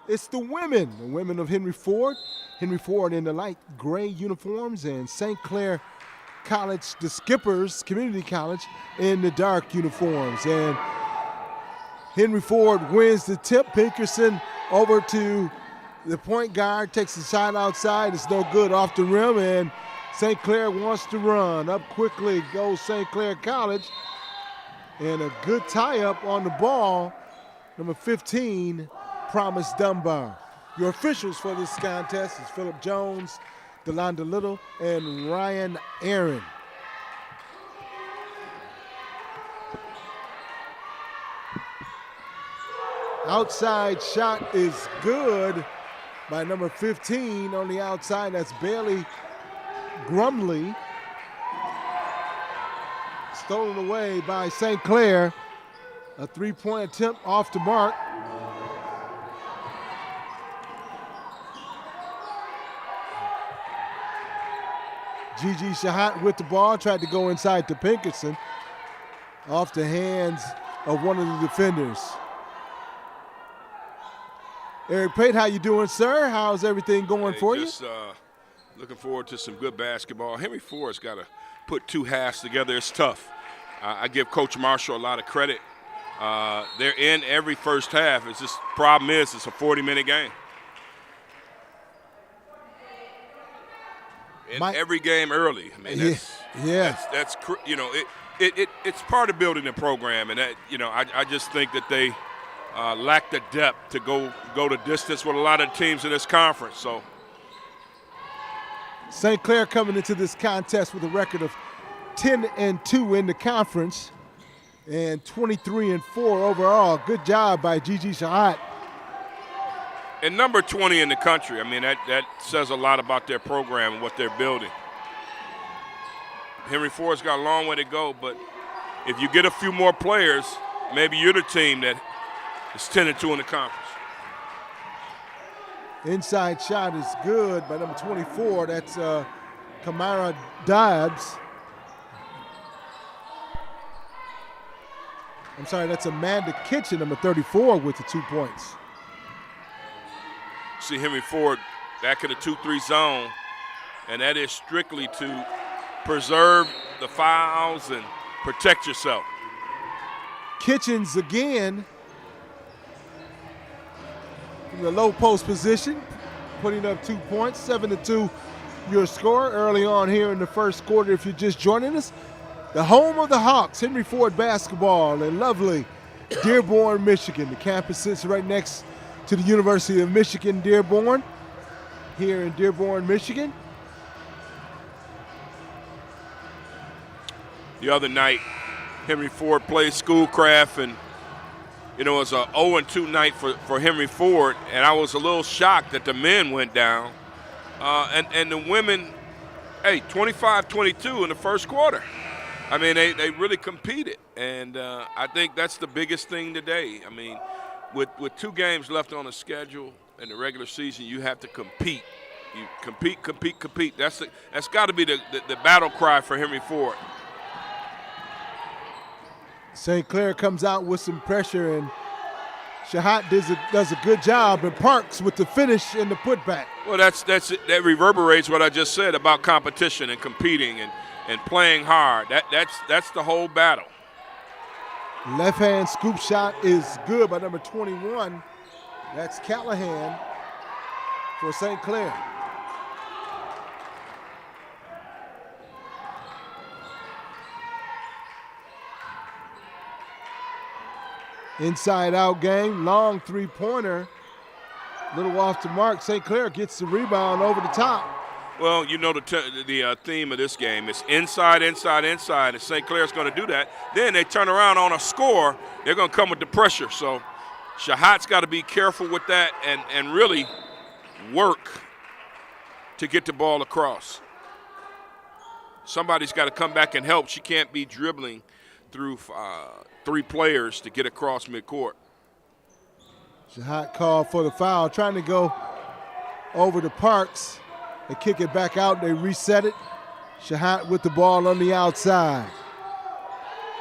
It's the women of Henry Ford. Henry Ford in the light gray uniforms, and St. Clair College, the Skippers Community College, in the dark uniforms. And Henry Ford wins the tip. Pinkerson over to the point guard, takes the shot outside. It's no good, off the rim, and St. Clair wants to run. Up quickly goes St. Clair College. And a good tie-up on the ball, number 15, Promise Dunbar. Your officials for this contest is Phillip Jones, Delonda Little, and Ryan Aaron. Outside shot is good by number 15 on the outside. That's Bailey Grumley. Stolen away by St. Clair. A three-point attempt off the mark. Gigi Shahat with the ball, tried to go inside to Pinkerson. Off the hands of one of the defenders. Eric Pate, how you doing, sir? How's everything going for you? Looking forward to some good basketball. Henry Ford's got to put two halves together. It's tough. I give Coach Marshall a lot of credit. They're in every first half. It's just problem is it's a 40-minute game. In every game early. I mean, that's you know, it's part of building the program, and that, you know, I just think that they lack the depth to go the distance with a lot of teams in this conference. So St. Clair coming into this contest with a record of 10-2 in the conference and 23-4 overall. Good job by Gigi Shahat. And number 20 in the country. I mean, that says a lot about their program and what they're building. Henry Ford's got a long way to go, but if you get a few more players, maybe you're the team that is 10-2 in the conference. Inside shot is good by number 24. That's Kamara Dobbs. I'm sorry, that's Amanda Kitchen, number 34, with the 2 points. See Henry Ford back in the 2-3 zone, and that is strictly to preserve the fouls and protect yourself. Kitchens again in the low post position, putting up 2 points, 7-2 your score early on here in the first quarter. If you're just joining us, the home of the Hawks, Henry Ford Basketball in lovely Dearborn, Michigan. The campus sits right next to the University of Michigan, Dearborn, here in Dearborn, Michigan. The other night, Henry Ford played Schoolcraft, and you know, it was a 0-2 night for Henry Ford, and I was a little shocked that the men went down. And the women, 25-22 in the first quarter. I mean, they really competed, and I think that's the biggest thing today. I mean, with 2 games left on the schedule in the regular season, you have to compete. You compete. That's got to be the battle cry for Henry Ford. St. Clair comes out with some pressure, and Shahat does a good job, and Parks with the finish and the putback. Well, that reverberates what I just said about competition and competing and playing hard. That's the whole battle. Left hand scoop shot is good by number 21. That's Callahan for St. Clair. Inside out game, long three-pointer. Little off the mark. St. Clair gets the rebound over the top. Well, you know the theme of this game is inside, inside, inside, and St. Clair's going to do that. Then they turn around on a score. They're going to come with the pressure. So Shahat's got to be careful with that and really work to get the ball across. Somebody's got to come back and help. She can't be dribbling through 3 players to get across midcourt. Shahat called for the foul, trying to go over to Parks. They kick it back out, they reset it. Shahat with the ball on the outside.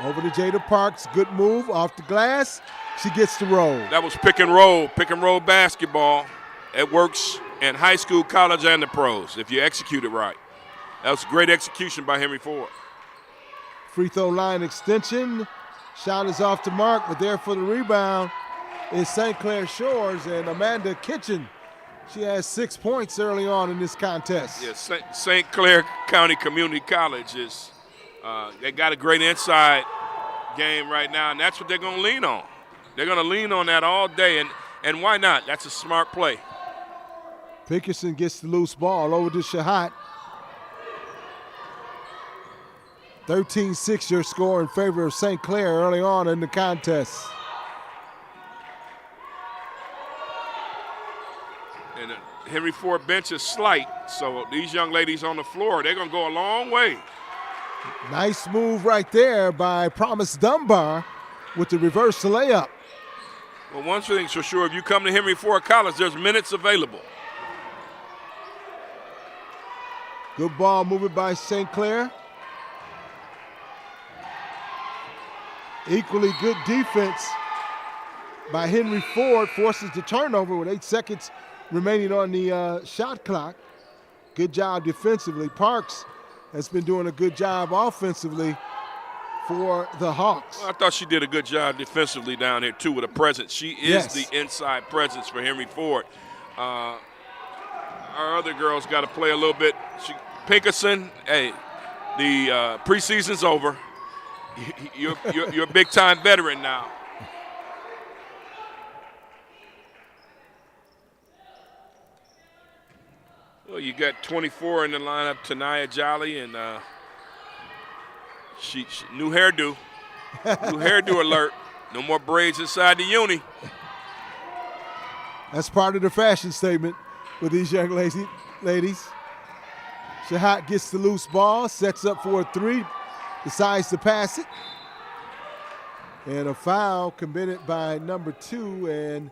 Over to Jada Parks. Good move off the glass. She gets the roll. That was pick and roll basketball. It works in high school, college, and the pros if you execute it right. That was great execution by Henry Ford. Free throw line extension. Shot is off the mark, but there for the rebound is St. Clair Shores and Amanda Kitchen. She has 6 points early on in this contest. Yes, St. Clair County Community College is they got a great inside game right now, and that's what they're going to lean on. They're going to lean on that all day, and why not? That's a smart play. Pickerson gets the loose ball over to Shahat. 13-6 your score in favor of St. Clair early on in the contest. And the Henry Ford bench is slight, so these young ladies on the floor, they're going to go a long way. Nice move right there by Promise Dunbar with the reverse layup. Well, one thing's for sure, if you come to Henry Ford College, there's minutes available. Good ball movement by St. Clair. Equally good defense by Henry Ford, forces the turnover with 8 seconds remaining on the shot clock. Good job defensively. Parks has been doing a good job offensively for the Hawks. Well, I thought she did a good job defensively down here, too, with a presence. She is the inside presence for Henry Ford. Our other girls got to play a little bit. Pinkerson, hey, the preseason's over. You're a big-time veteran now. Well, you got 24 in the lineup, Tanaya Jolly, and she new hairdo. New hairdo alert. No more braids inside the uni. That's part of the fashion statement with these young ladies. Shahat gets the loose ball, sets up for a three, decides to pass it. And a foul committed by number 2, and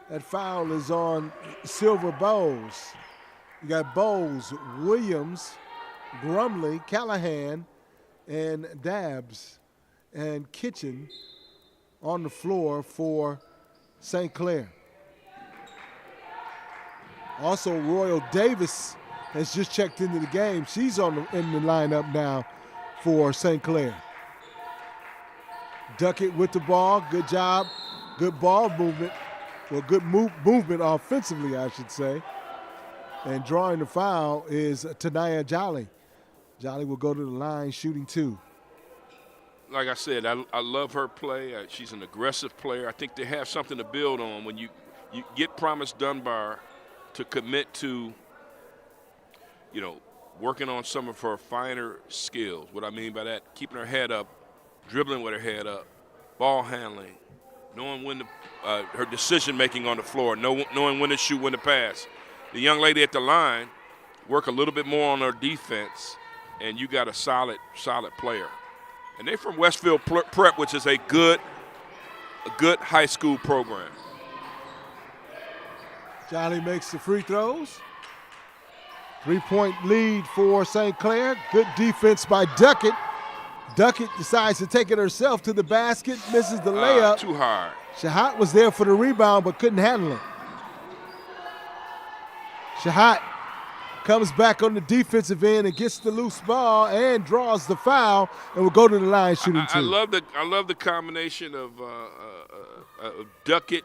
that foul is on Silver Bowles. You got Bowles, Williams, Grumley, Callahan, and Dabbs and Kitchen on the floor for St. Clair. Also, Royal Davis has just checked into the game. She's in the lineup now for St. Clair. Duckett with the ball. Good job. Good ball movement. Well, good movement offensively, I should say. And drawing the foul is Tanaya Jolly. Jolly will go to the line shooting 2. Like I said, I love her play. She's an aggressive player. I think they have something to build on when you get Promise Dunbar to commit to, working on some of her finer skills. What I mean by that, keeping her head up, dribbling with her head up, ball handling, knowing when her decision-making on the floor, knowing when to shoot, when to pass. The young lady at the line work a little bit more on her defense, and you got a solid player. And they're from Westfield Prep, which is a good high school program. Jolly makes the free throws. 3-point lead for St. Clair. Good defense by Duckett. Duckett decides to take it herself to the basket, misses the layup. Too hard. Shahat was there for the rebound but couldn't handle it. Shahat comes back on the defensive end and gets the loose ball and draws the foul and will go to the line shooting 2. I love the combination of Duckett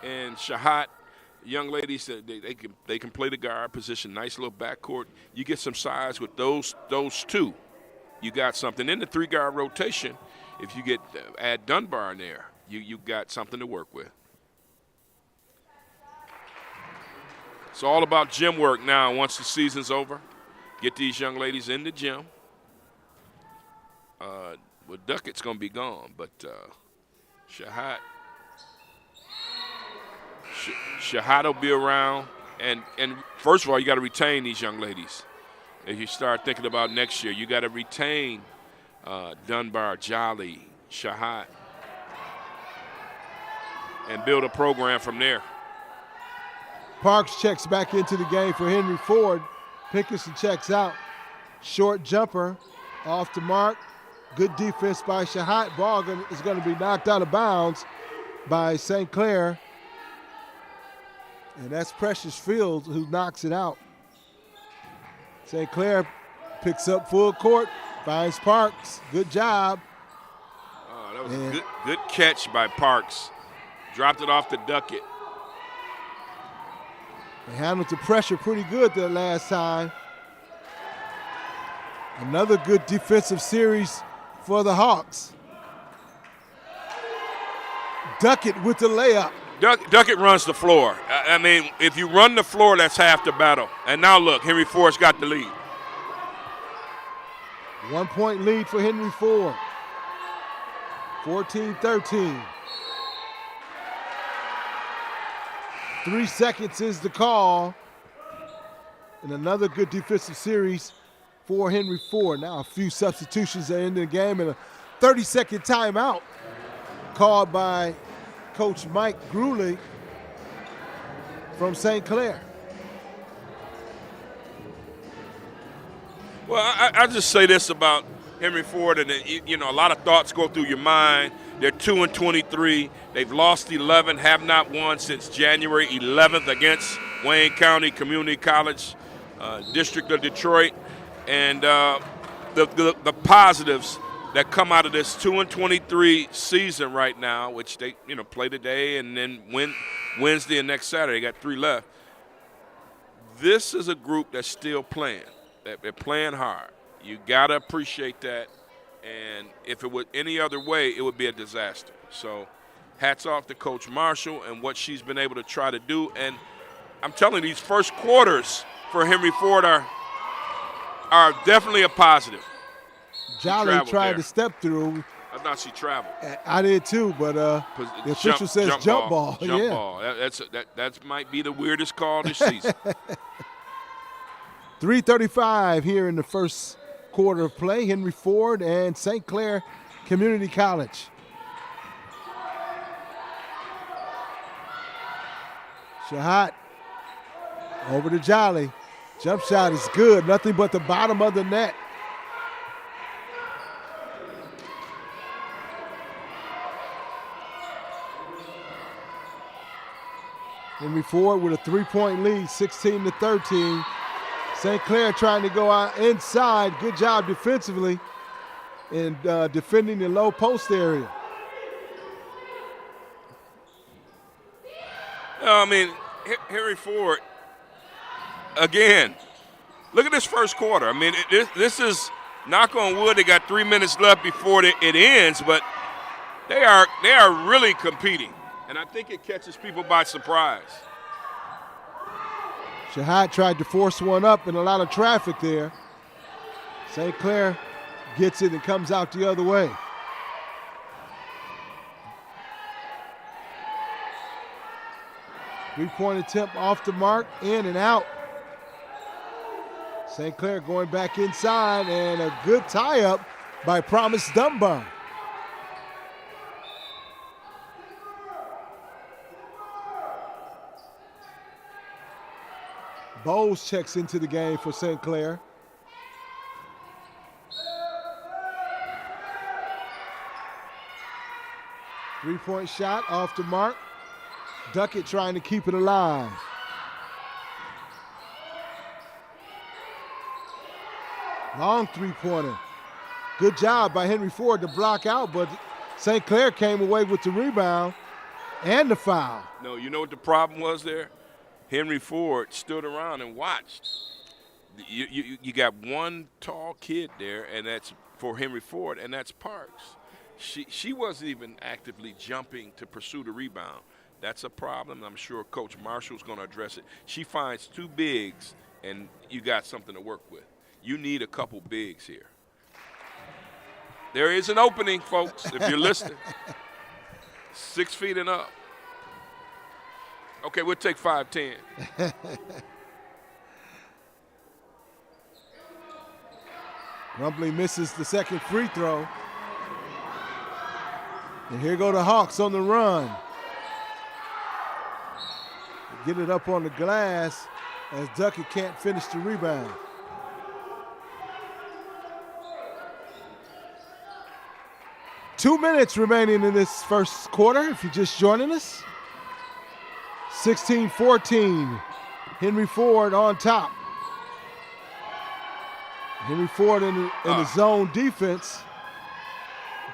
and Shahat. Young ladies, they can play the guard position. Nice little backcourt. You get some size with those two. You got something in the 3-guard rotation. If you add Dunbar in there, you got something to work with. It's all about gym work now once the season's over. Get these young ladies in the gym. Well, Duckett's going to be gone, but Shahat will be around. And first of all, you got to retain these young ladies. If you start thinking about next year, you got to retain Dunbar, Jolly, Shahat, and build a program from there. Parks checks back into the game for Henry Ford. Pickerson checks out. Short jumper off the mark. Good defense by Shahat. Ball is going to be knocked out of bounds by St. Clair. And that's Precious Fields who knocks it out. St. Clair picks up full court, finds Parks. Good job. Oh, that was a good catch by Parks. Dropped it off to Duckett. They handled the pressure pretty good the last time. Another good defensive series for the Hawks. Duckett with the layup. Duckett runs the floor. I mean, if you run the floor, that's half the battle. And now look, Henry Ford's got the lead. 1 point lead for Henry Ford. 14-13. 3 seconds is the call. And another good defensive series for Henry Ford. Now a few substitutions are in the game and a 30-second timeout called by Coach Mike Grewley from St. Clair. Well, I just say this about Henry Ford, and a lot of thoughts go through your mind. They're 2-23. They've lost 11, have not won since January 11th against Wayne County Community College, District of Detroit. And the positives that come out of this 2-23 season right now, which they play today and then win Wednesday and next Saturday. They got 3 left. This is a group that's still playing. They're playing hard. You got to appreciate that. And if it were any other way, it would be a disaster. So hats off to Coach Marshall and what she's been able to try to do. And I'm telling you, these first quarters for Henry Ford are definitely a positive. Jolly tried to step through. I thought she traveled. I did too, but the official says jump ball. Jump ball. That might be the weirdest call this season. 3:35 here in the first quarter of play. Henry Ford and St. Clair Community College. Shahat over to Jolly. Jump shot is good. Nothing but the bottom of the net. Henry Ford with a 3-point lead, 16-13. St. Clair trying to go out inside. Good job defensively in defending the low post area. I mean, Henry Ford, again, look at this first quarter. I mean, this is, knock on wood, they got 3 minutes left before it ends, but they are really competing. And I think it catches people by surprise. Shahat tried to force one up and a lot of traffic there. St. Clair gets it and comes out the other way. Three-point attempt off the mark, in and out. St. Clair going back inside, and a good tie-up by Promise Dunbar. Bowles checks into the game for St. Clair. Three-point shot off the mark. Duckett trying to keep it alive. Long three-pointer. Good job by Henry Ford to block out, but St. Clair came away with the rebound and the foul. No, you know what the problem was there? Henry Ford stood around and watched. You got one tall kid there, and that's for Henry Ford, and that's Parks. She wasn't even actively jumping to pursue the rebound. That's a problem. I'm sure Coach Marshall's going to address it. She finds 2 bigs, and you got something to work with. You need a couple bigs here. There is an opening, folks, if you're listening. 6 feet and up. Okay, we'll take 5'10". Rumbly misses the second free throw. And here go the Hawks on the run. Get it up on the glass as Duckett can't finish the rebound. 2 minutes remaining in this first quarter, if you're just joining us. 16-14, Henry Ford on top. Henry Ford in the zone defense.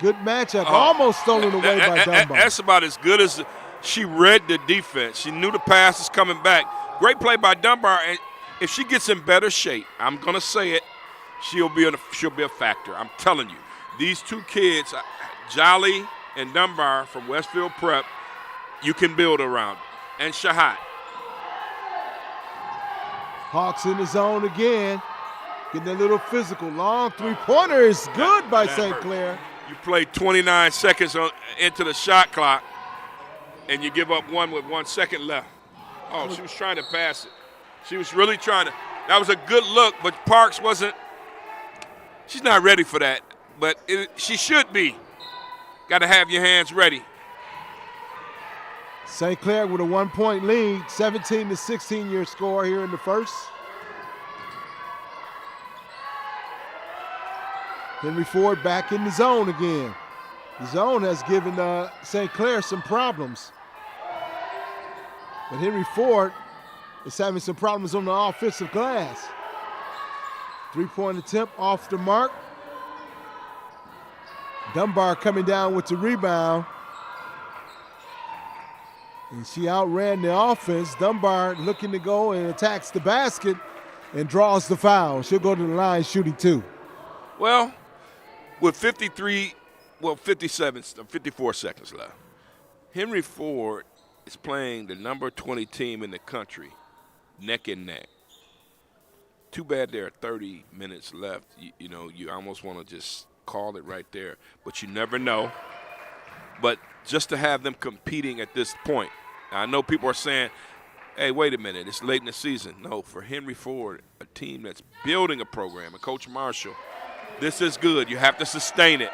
Good matchup, almost stolen away by Dunbar. That's about as good as she read the defense. She knew the pass was coming back. Great play by Dunbar, and if she gets in better shape, I'm gonna say it, she'll be a factor. I'm telling you, these two kids, Jolly and Dunbar from Westfield Prep, you can build around, and Shahat. Hawks in the zone again, getting a little physical. Long three-pointer is good by St. Clair. You play 29 seconds into the shot clock, and you give up one with 1 second left. Oh, she was trying to pass it. She was really trying to. That was a good look, but Parks wasn't. She's not ready for that, but she should be. Got to have your hands ready. St. Clair with a 1-point lead, 17-16 your score here in the first. Henry Ford back in the zone again. The zone has given St. Clair some problems. But Henry Ford is having some problems on the offensive glass. 3-point attempt off the mark. Dunbar coming down with the rebound. And she outran the offense. Dunbar looking to go and attacks the basket and draws the foul. She'll go to the line shooting 2. Well, with 54 seconds left, Henry Ford is playing the number 20 team in the country, neck and neck. Too bad there are 30 minutes left. You almost want to just call it right there, but you never know. But just to have them competing at this point, I know people are saying, hey, wait a minute, it's late in the season. No, for Henry Ford, a team that's building a program, and Coach Marshall, this is good. You have to sustain it.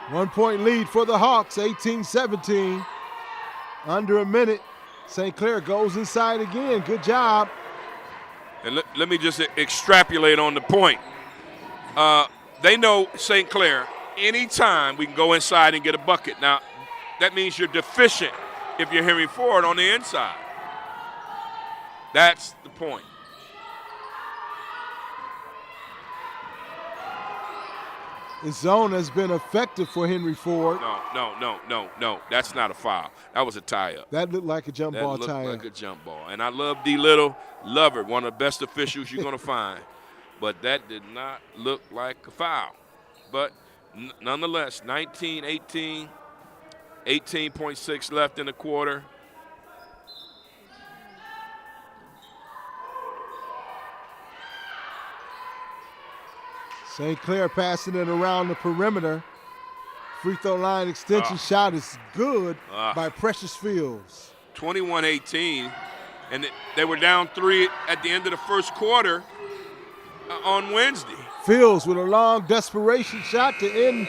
1-point lead for the Hawks, 18-17. Under a minute. St. Clair goes inside again. Good job. And let me just extrapolate on the point. They know St. Clair, anytime we can go inside and get a bucket. Now, that means you're deficient if you're Henry Ford on the inside. That's the point. The zone has been effective for Henry Ford. No. That's not a foul. That was a tie-up. That looked like a jump ball tie-up. That looked like a jump ball. And I love D. Little. Love her. One of the best officials you're going to find. But that did not look like a foul. But nonetheless, 19-18, 18.6 left in the quarter. St. Clair passing it around the perimeter. Free throw line extension shot is good by Precious Fields. 21-18, and they were down 3 at the end of the first quarter on Wednesday. Fields with a long desperation shot to end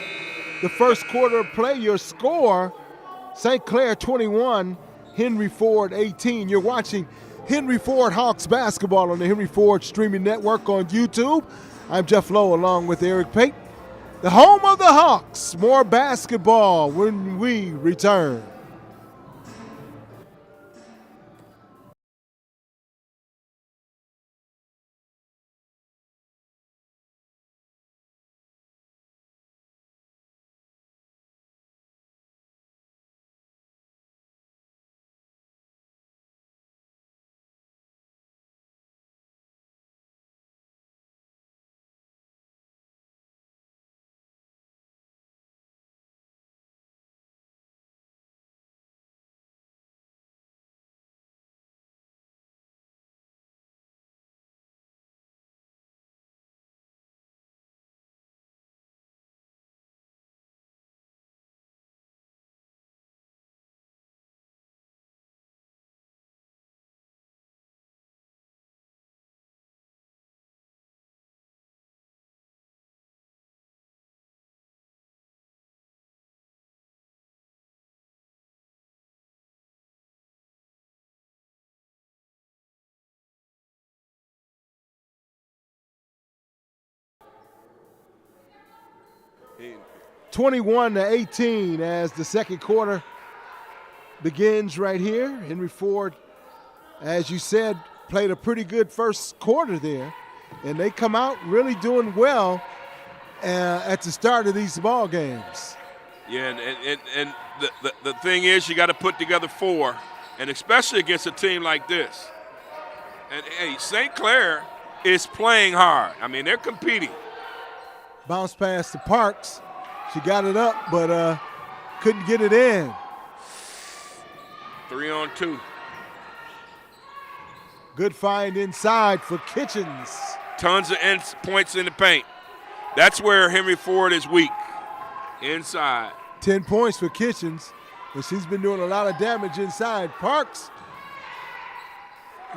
the first quarter of play. Your score, St. Clair 21, Henry Ford 18. You're watching Henry Ford Hawks basketball on the Henry Ford streaming network on YouTube. I'm Jeff Lowe along with Eric Pate. The home of the Hawks. More basketball when we return. 21-18 as the second quarter begins right here. Henry Ford, as you said, played a pretty good first quarter there, and they come out really doing well at the start of these ball games. Yeah, and the thing is, you got to put together 4, and especially against a team like this. And, hey, St. Clair is playing hard. I mean, they're competing. Bounce pass to Parks. She got it up, but couldn't get it in. 3-on-2. Good find inside for Kitchens. Tons of points in the paint. That's where Henry Ford is weak, inside. 10 points for Kitchens, but she's been doing a lot of damage inside. Parks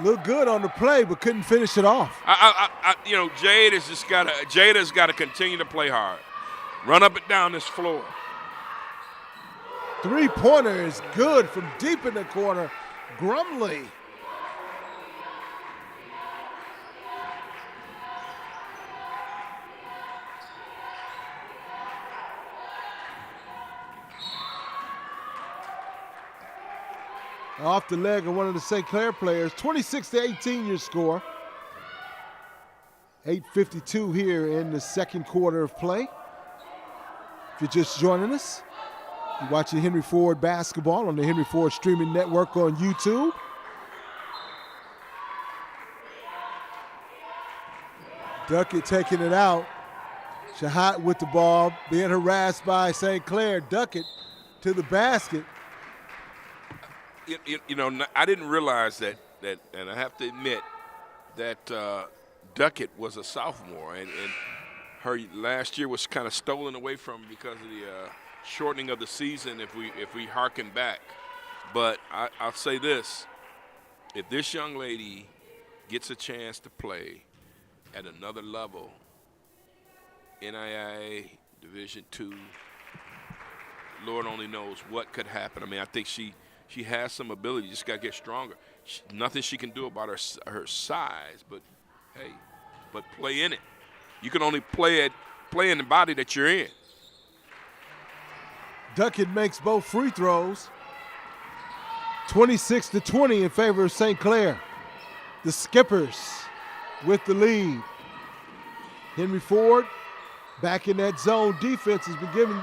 looked good on the play, but couldn't finish it off. Jada's got to continue to play hard. Run up and down this floor. Three-pointer is good from deep in the corner. Grumley. Off the leg of one of the St. Clair players. 26-18 your score. 8:52 here in the second quarter of play. If you're just joining us, you're watching Henry Ford Basketball on the Henry Ford Streaming Network on YouTube. Duckett taking it out. Shahat with the ball, being harassed by St. Clair. Duckett to the basket. I didn't realize that, and I have to admit that Duckett was a sophomore, and her last year was kind of stolen away from because of the shortening of the season. If we harken back, but I'll say this: if this young lady gets a chance to play at another level, NAIA Division II, Lord only knows what could happen. I mean, I think she has some ability. Just got to get stronger. Nothing she can do about her size, but hey, play in it. You can only play in the body that you're in. Duckett makes both free throws. 26-20 in favor of St. Clair. The Skippers with the lead. Henry Ford back in that zone defense has been giving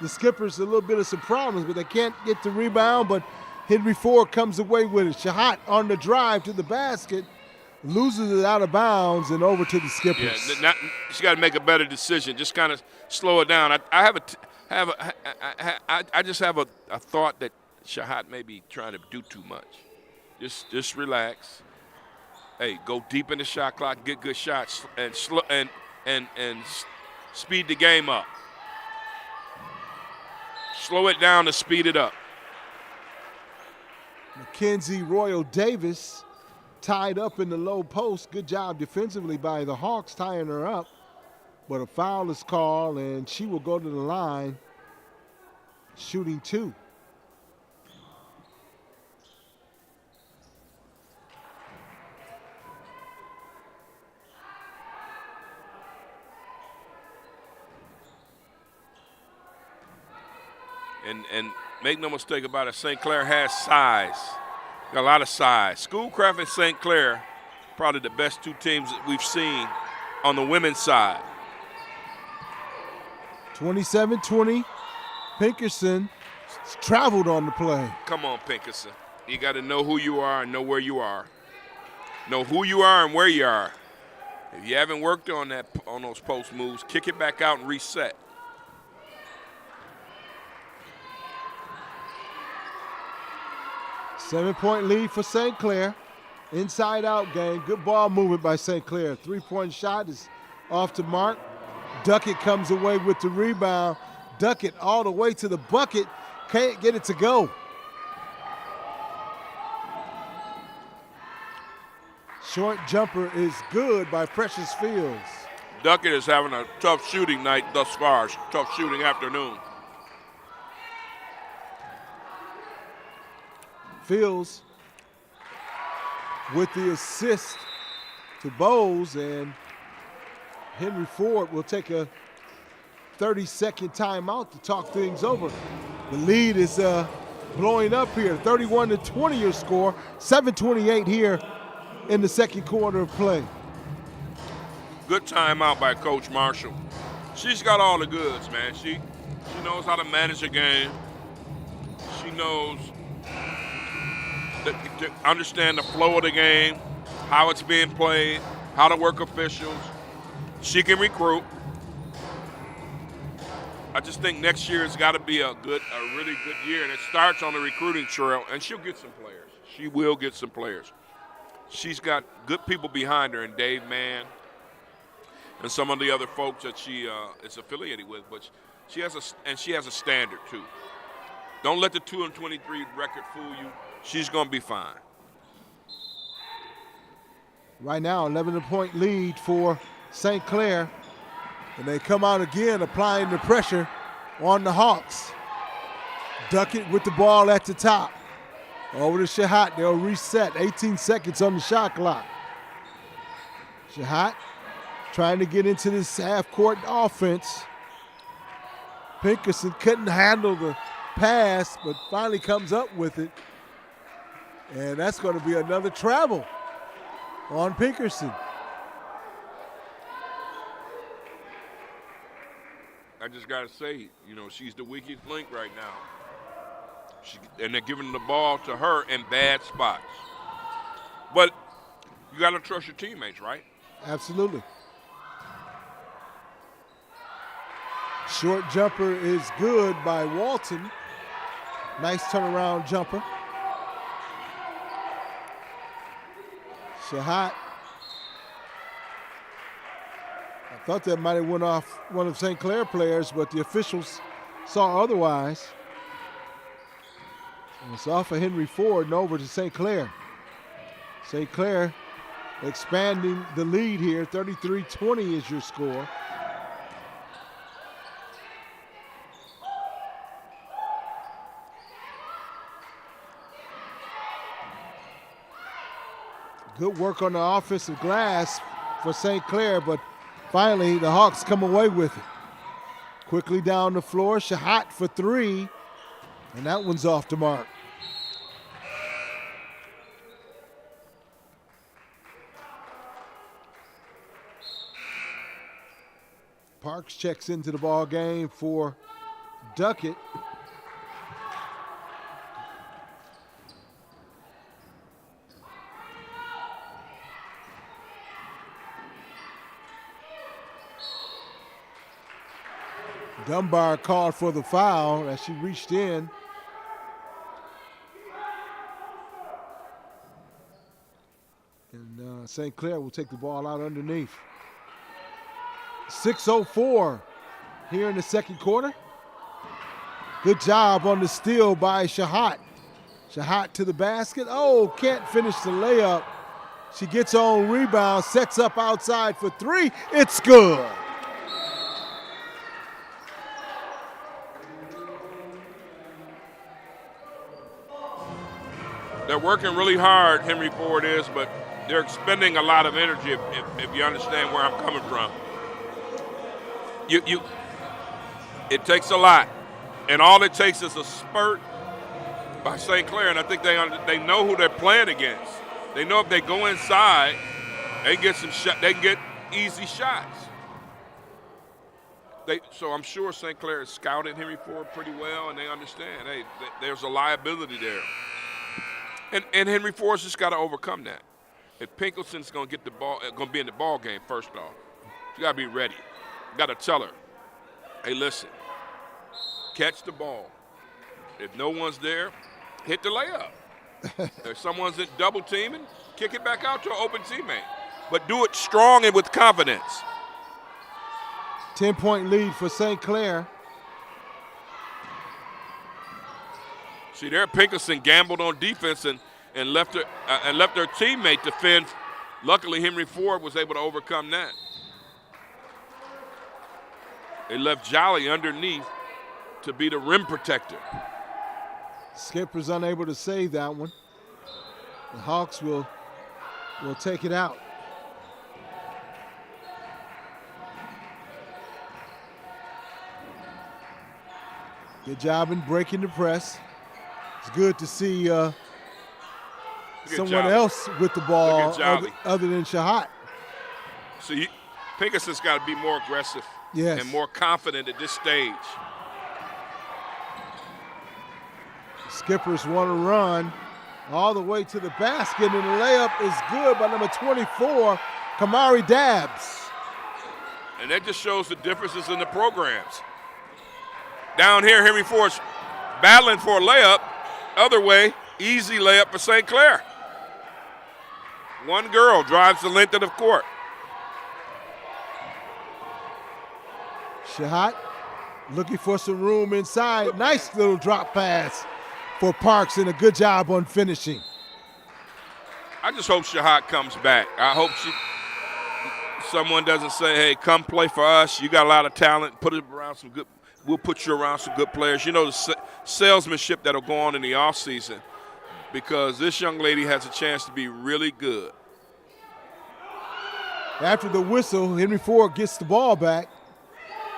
the Skippers a little bit of some problems, but they can't get the rebound, but Henry Ford comes away with it. Shahat on the drive to the basket, loses it out of bounds and over to the Skippers. Yeah, she's got to make a better decision. Just kind of slow it down. I just have a thought that Shahat may be trying to do too much. Just relax. Hey, go deep in the shot clock, get good shots, and speed the game up. Slow it down to speed it up. Mackenzie Royal Davis tied up in the low post. Good job defensively by the Hawks tying her up. But a foul is called, and she will go to the line shooting 2. And make no mistake about it, St. Clair has size. Got a lot of size. Schoolcraft and St. Clair, probably the best 2 teams that we've seen on the women's side. 27-20. Pinkerson traveled on the play. Come on, Pinkerson. You got to know who you are and know where you are. Know who you are and where you are. If you haven't worked on those post moves, kick it back out and reset. Seven-point lead for St. Clair. Inside-out game. Good ball movement by St. Clair. Three-point shot is off to mark. Duckett comes away with the rebound. Duckett all the way to the bucket. Can't get it to go. Short jumper is good by Precious Fields. Duckett is having a tough shooting night thus far. Tough shooting afternoon. Fields with the assist to Bowles, and Henry Ford will take a 30-second timeout to talk things over. The lead is blowing up here. 31-20 your score. 7:28 here in the second quarter of play. Good timeout by Coach Marshall. She's got all the goods, man. She knows how to manage a game. She knows to understand the flow of the game, how it's being played, how to work officials. She can recruit. I just think next year has got to be a really good year, and it starts on the recruiting trail, and she'll get some players. She will get some players. She's got good people behind her, and Dave Mann and some of the other folks that she is affiliated with, but she has a standard too. Don't let the 2-23 record fool you. She's going to be fine. Right now, 11-point lead for St. Clair. And they come out again, applying the pressure on the Hawks. Duckett with the ball at the top. Over to Shahat. They'll reset. 18 seconds on the shot clock. Shahat trying to get into this half-court offense. Pinkerson couldn't handle the pass, but finally comes up with it. And that's going to be another travel on Pinkerson. I just got to say, she's the weakest link right now. And they're giving the ball to her in bad spots. But you got to trust your teammates, right? Absolutely. Short jumper is good by Walton. Nice turnaround jumper. Shahat. I thought that might have went off one of St. Clair players, but the officials saw otherwise. And it's off of Henry Ford and over to St. Clair. St. Clair expanding the lead here. 33-20 is your score. Good work on the offensive glass for St. Clair, but finally the Hawks come away with it. Quickly down the floor, Shahat for three, and that one's off the mark. Parks checks into the ball game for Duckett. Dunbar called for the foul as she reached in. And St. Clair will take the ball out underneath. 6:04 here in the second quarter. Good job on the steal by Shahat. Shahat to the basket. Oh, can't finish the layup. She gets on rebound, sets up outside for three. It's good. They're working really hard, Henry Ford is, but they're expending a lot of energy if you understand where I'm coming from. It takes a lot, and all it takes is a spurt by St. Clair, and I think they know who they're playing against. They know if they go inside, they can get easy shots. So I'm sure St. Clair has scouted Henry Ford pretty well, and they understand, hey, there's a liability there. And Henry Ford's just got to overcome that. If Pinkerson's going to get the ball, going to be in the ball game first off, you got to be ready. You got to tell her, hey, listen, catch the ball. If no one's there, hit the layup. If someone's in double teaming, kick it back out to an open teammate. But do it strong and with confidence. 10-point lead for St. Clair. See, there Pinkerson gambled on defense and left her teammate defend. Luckily, Henry Ford was able to overcome that. They left Jolly underneath to be the rim protector. Skipper's unable to save that one. The Hawks will take it out. Good job in breaking the press. It's good to see someone else with the ball other than Shahat. So Pinkerson's got to be more aggressive and more confident at this stage. The Skippers want to run all the way to the basket, and the layup is good by number 24, Kamari Dabbs. And that just shows the differences in the programs. Down here, Henry Ford's battling for a layup. Other way, easy layup for St. Clair. One girl drives the length of the court. Shahat looking for some room inside. Nice little drop pass for Parks, and a good job on finishing. I just hope Shahat comes back. I hope someone doesn't say, hey, come play for us. You got a lot of talent. We'll put you around some good players. You know the salesmanship that'll go on in the offseason, because this young lady has a chance to be really good. After the whistle, Henry Ford gets the ball back.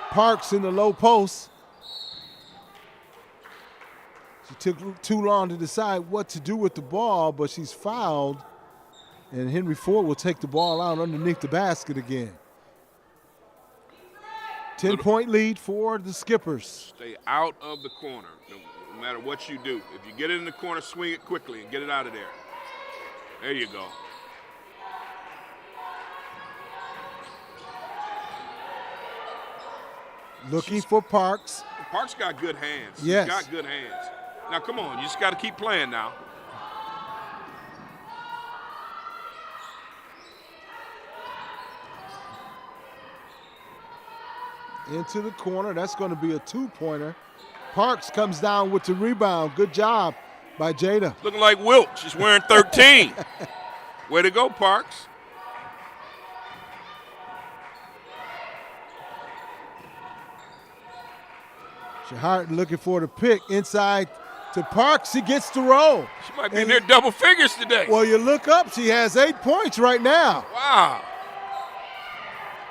Parks in the low post. She took too long to decide what to do with the ball, but she's fouled, and Henry Ford will take the ball out underneath the basket again. 10-point lead for the Skippers. Stay out of the corner, no matter what you do. If you get it in the corner, swing it quickly and get it out of there. There you go. Looking for Parks. Parks got good hands. Yes. He's got good hands. Now, come on. You just got to keep playing now. Into the corner. That's going to be a two-pointer. Parks comes down with the rebound. Good job by Jada. Looking like Wilt. She's wearing 13. Way to go, Parks. Shahat looking for the pick inside to Parks. He gets the roll. She might be in there double figures today. Well, you look up. She has 8 points right now. Wow.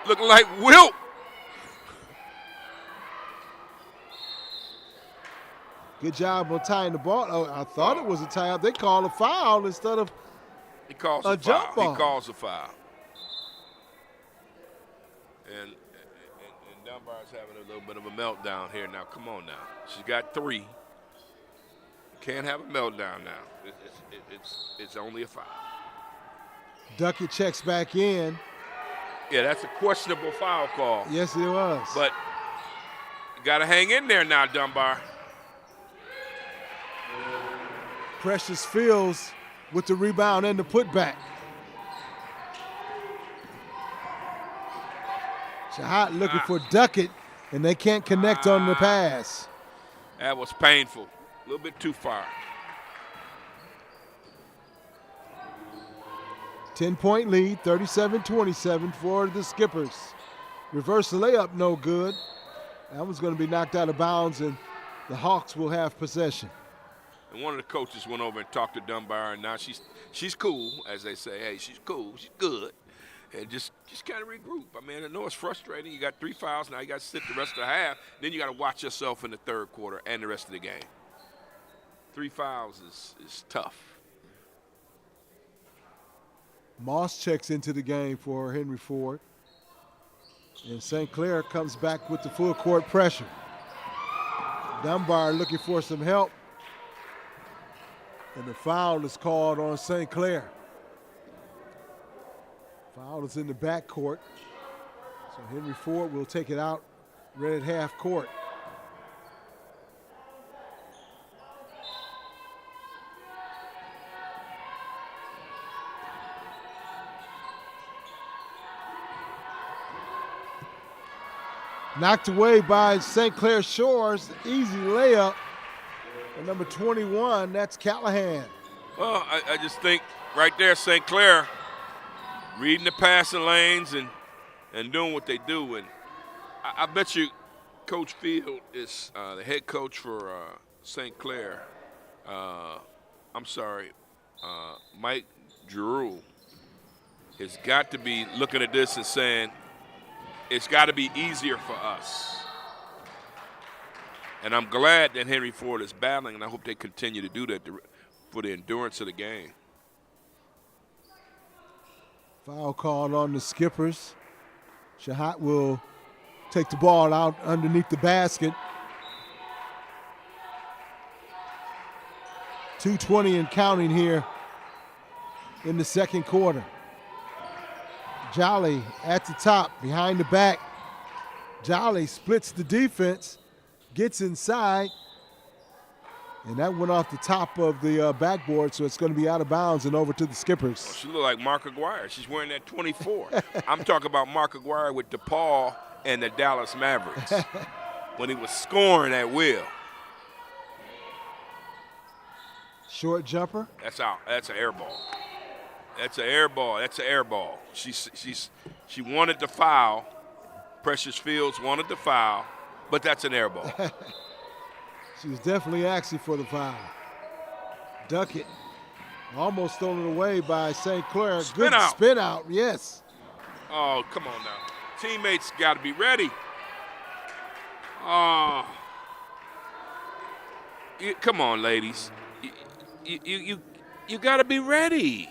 Looking like Wilt. Good job on tying the ball. Oh, I thought it was a tie-up. They called a foul instead of a jump ball. He calls a foul. And Dunbar's having a little bit of a meltdown here now. Come on now. She's got 3. Can't have a meltdown now. It's only a foul. Duckett checks back in. Yeah, that's a questionable foul call. Yes, it was. But you got to hang in there now, Dunbar. Precious Fields with the rebound and the putback. Shahat looking for Duckett, and they can't connect on the pass. That was painful. A little bit too far. 10-point lead, 37-27 for the Skippers. Reverse layup, no good. That was going to be knocked out of bounds, and the Hawks will have possession. And one of the coaches went over and talked to Dunbar, and now she's cool, as they say. Hey, she's cool, she's good. And just kind of regroup. I mean, I know it's frustrating. You got 3 fouls, now you got to sit the rest of the half. Then you got to watch yourself in the third quarter and the rest of the game. 3 fouls is tough. Moss checks into the game for Henry Ford. And St. Clair comes back with the full court pressure. Dunbar looking for some help. And the foul is called on St. Clair. Foul is in the backcourt. So Henry Ford will take it out right at half court. Knocked away by St. Clair Shores. Easy layup. And number 21, that's Callahan. Well, I just think right there, St. Clair reading the passing lanes and doing what they do. And I bet you Coach Field is the head coach for St. Clair. Mike Giroux has got to be looking at this and saying, it's got to be easier for us. And I'm glad that Henry Ford is battling, and I hope they continue to do that for the endurance of the game. Foul called on the Skippers. Shahat will take the ball out underneath the basket. 2:20 and counting here in the second quarter. Jolly at the top, behind the back. Jolly splits the defense, gets inside, and that went off the top of the backboard, so it's going to be out of bounds and over to the Skippers. Well, she looked like Mark Aguirre. She's wearing that 24. I'm talking about Mark Aguirre with DePaul and the Dallas Mavericks when he was scoring at will. Short jumper. That's out. That's an air ball. That's an air ball. That's an air ball. She wanted the foul. Precious Fields wanted the foul, but that's an air ball. She was definitely asking for the foul. Duckett almost stolen away by St. Clair. Spin Good out. spin out, yes. Oh, come on now. Teammates got to be ready. Oh. Come on, ladies. You got to be ready.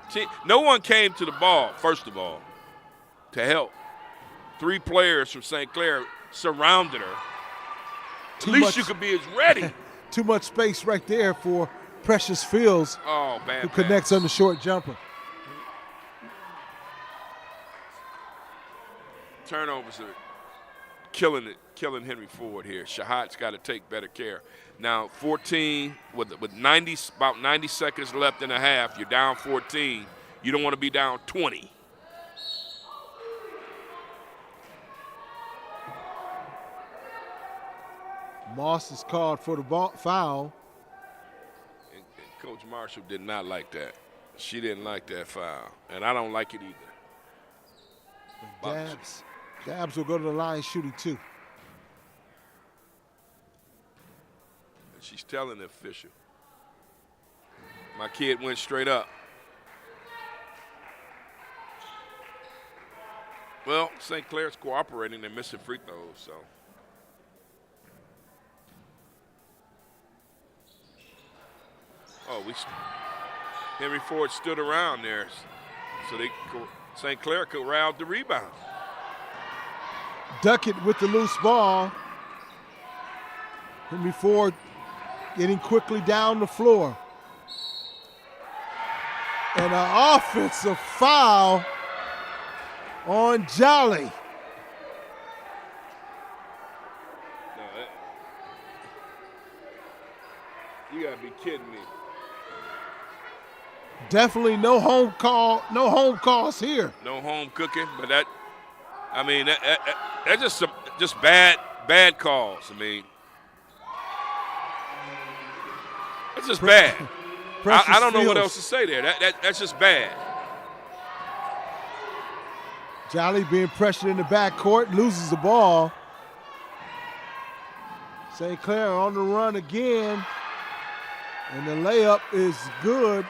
See, no one came to the ball, first of all, to help. 3 players from St. Clair surrounded her. At least you could be as ready. Too much space right there for Precious Fields, who connects on the short jumper. Turnovers are killing Henry Ford here. Shahat's got to take better care. Now 14 with about 90 seconds left in a half. You're down 14. You don't want to be down 20. Moss is called for the foul. And Coach Marshall did not like that. She didn't like that foul, and I don't like it either. Dabbs will go to the line shooting 2. And she's telling the official, my kid went straight up. Well, St. Clair's cooperating. They're missing free throws, so. Oh, Henry Ford stood around there, so St. Clair could route the rebound. Duckett with the loose ball. Henry Ford getting quickly down the floor. And an offensive foul on Jolly. You gotta be kidding me. Definitely no home calls here. No home cooking, but that's just bad calls. I mean, that's just bad. I don't know what else to say there. That's just bad. Jolly being pressured in the backcourt, loses the ball. St. Clair on the run again. And the layup is good.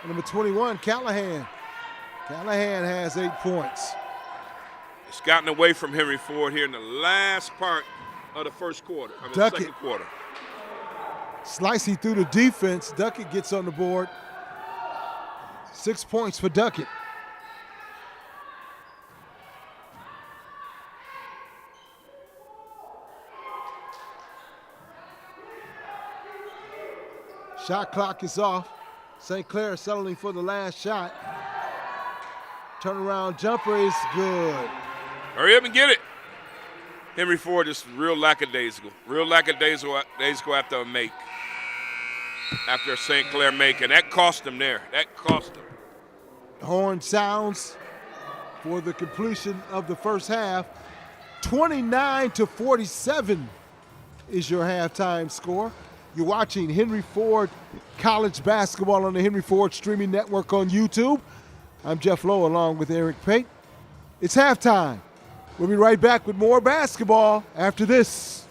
Number 21, Callahan. Callahan has 8 points. It's gotten away from Henry Ford here in the last part of the second quarter. Slicing through the defense. Duckett gets on the board. 6 points for Duckett. Shot clock is off. St. Clair settling for the last shot. Turnaround jumper is good. Hurry up and get it. Henry Ford is real lackadaisical. Real lackadaisical after a make. After a St. Clair make, and that cost them there. That cost them. Horn sounds for the completion of the first half. 29-47 is your halftime score. You're watching Henry Ford College Basketball on the Henry Ford Streaming Network on YouTube. I'm Jeff Lowe along with Eric Pate. It's halftime. We'll be right back with more basketball after this.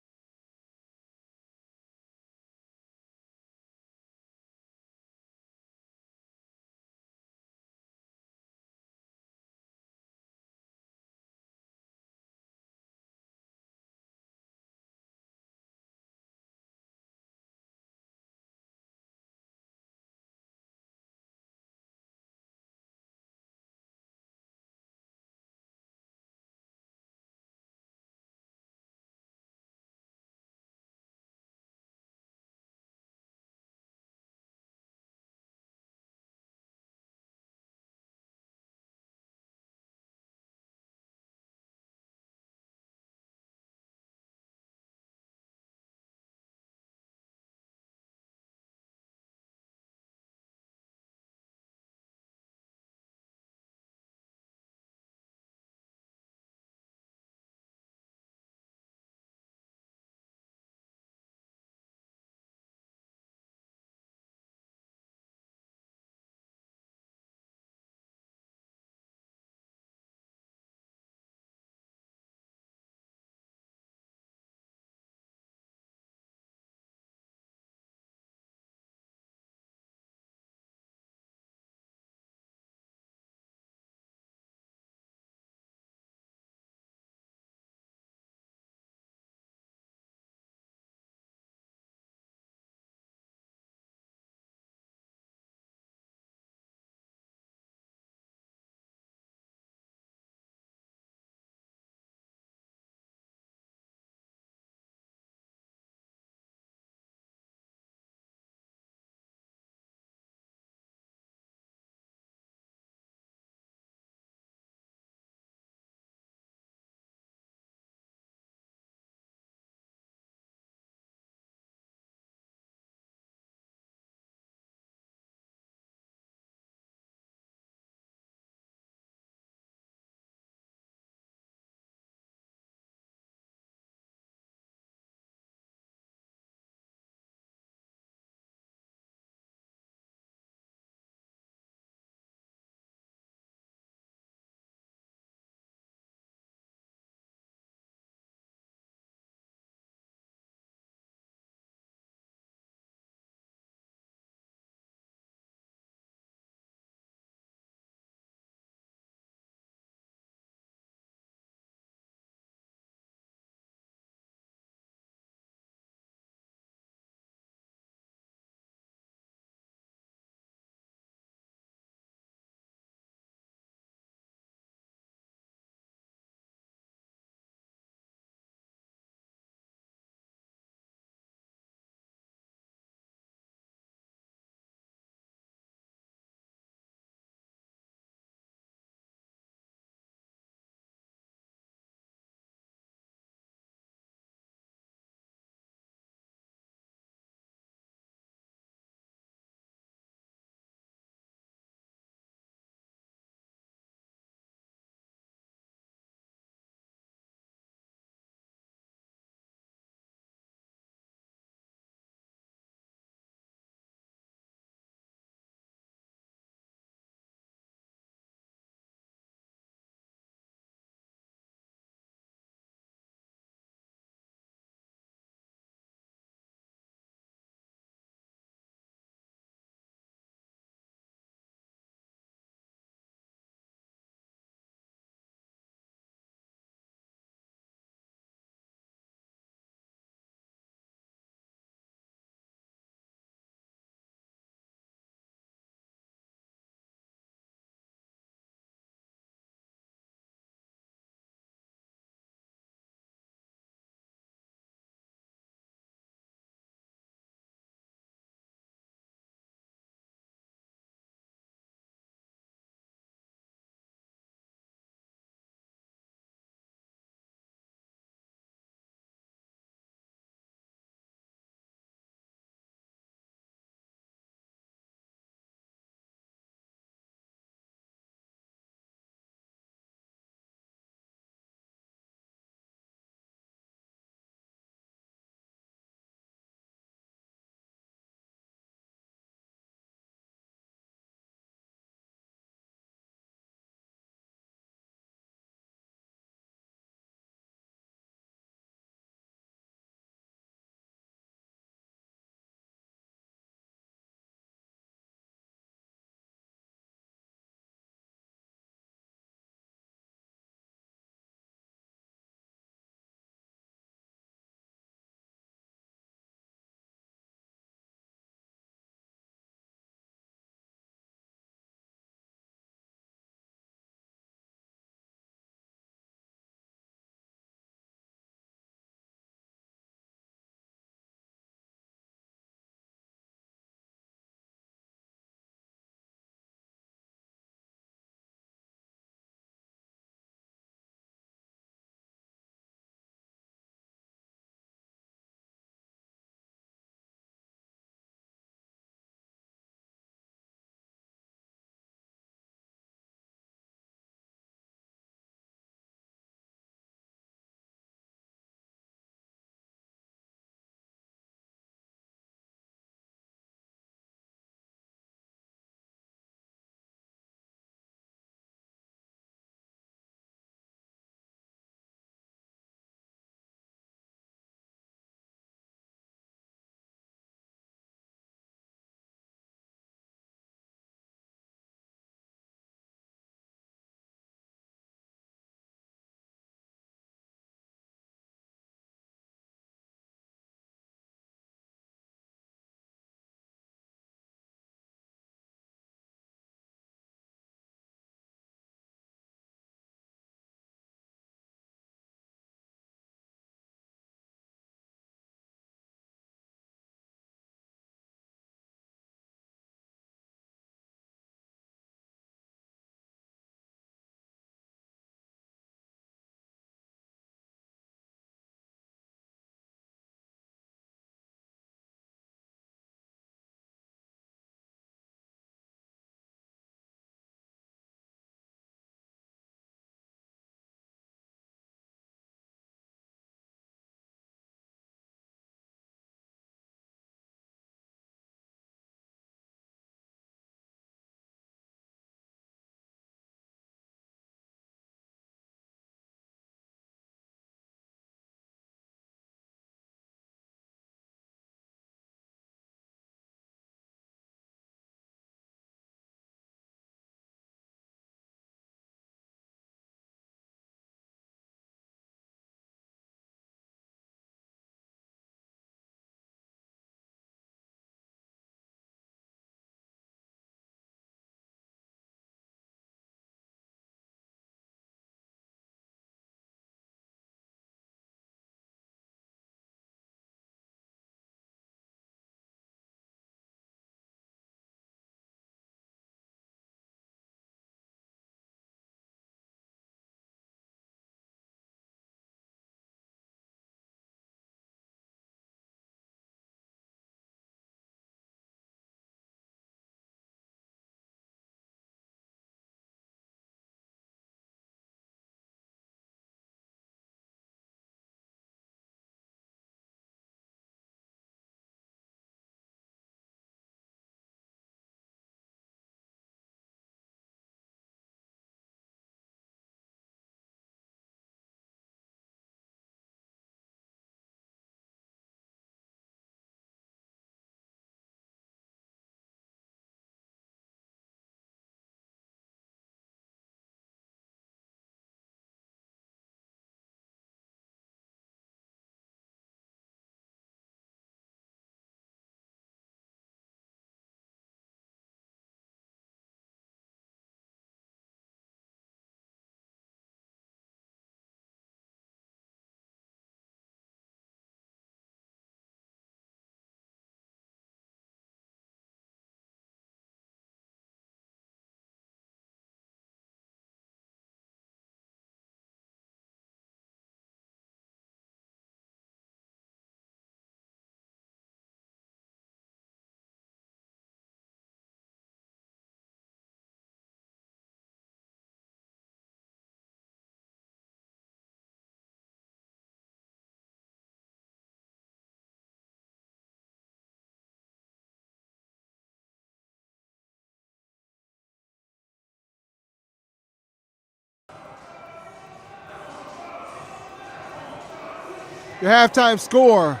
Your halftime score,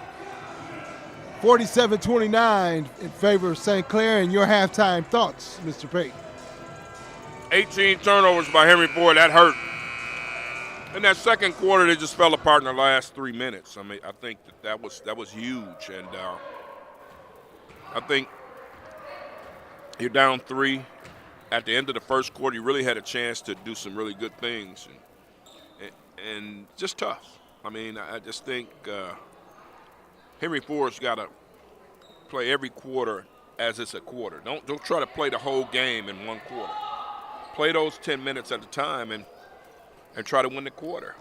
47-29 in favor of St. Clair, and your halftime thoughts, Mr. Pate. 18 turnovers by Henry Ford. That hurt. In that second quarter, they just fell apart in the last 3 minutes. I mean, I think that was huge, and I think you're down 3 at the end of the first quarter. You really had a chance to do some really good things, and just tough. I mean, I just think Henry Ford's got to play every quarter as it's a quarter. Don't try to play the whole game in one quarter. Play those 10 minutes at a time and try to win the quarter.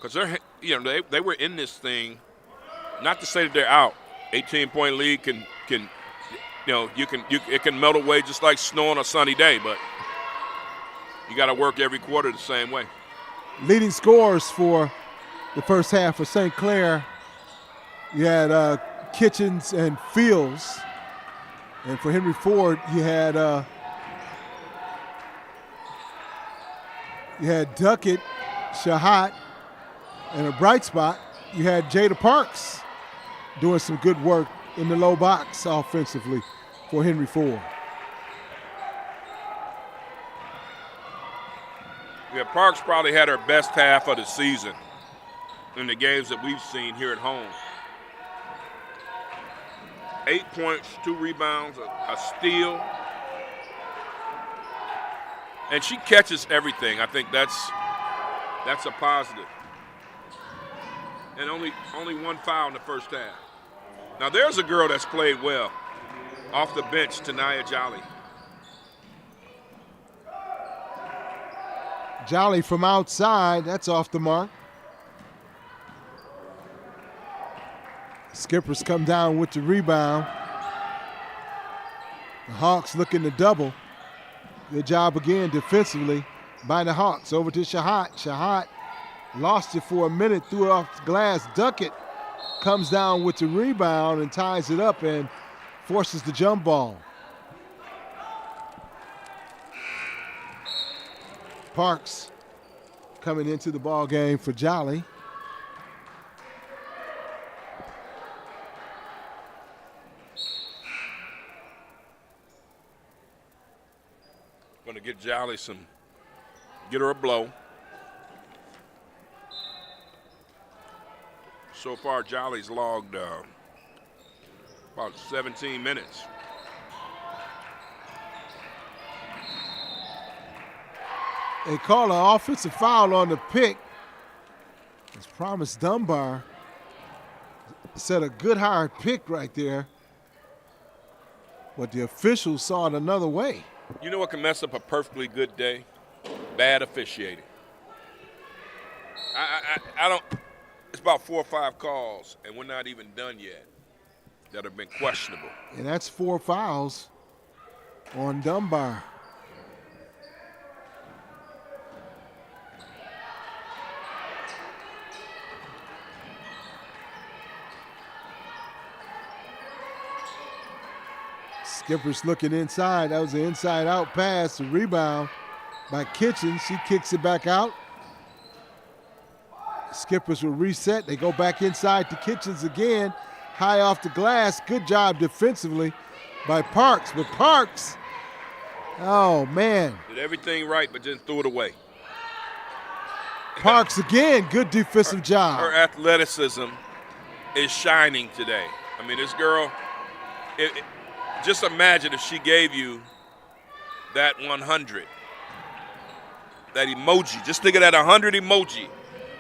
Because they were in this thing. Not to say that they're out. 18-point lead can it can melt away just like snow on a sunny day, but you got to work every quarter the same way. Leading scorers for the first half of St. Clair, you had Kitchens and Fields, and for Henry Ford, you had Duckett, Shahat, and a bright spot, you had Jada Parks doing some good work in the low box offensively for Henry Ford. Yeah, Parks probably had her best half of the season in the games that we've seen here at home. 8 points, 2 rebounds, a steal. And she catches everything. I think that's a positive. And only 1 foul in the first half. Now there's a girl that's played well off the bench, Tanaya Jolly. Jolly from outside, that's off the mark. Skippers come down with the rebound. The Hawks looking to double. Good job again defensively by the Hawks. Over to Shahat. Shahat lost it for a minute, threw it off the glass. Duckett comes down with the rebound and ties it up and forces the jump ball. Parks coming into the ball game for Jolly. Going to get Jolly get her a blow. So far, Jolly's logged about 17 minutes. They call an offensive foul on the pick. As Promise Dunbar set a good hard pick right there, but the officials saw it another way. You know what can mess up a perfectly good day? Bad officiating. I don't. It's about 4 or 5 calls, and we're not even done yet, that have been questionable. And that's 4 fouls on Dunbar. Skippers looking inside. That was an inside-out pass, a rebound by Kitchens. She kicks it back out. Skippers will reset. They go back inside to Kitchens again. High off the glass. Good job defensively by Parks. But Parks, oh, man. Did everything right, but just threw it away. Parks again, good defensive job. Her athleticism is shining today. I mean, this girl, just imagine if she gave you that 100, that emoji. Just think of that 100 emoji.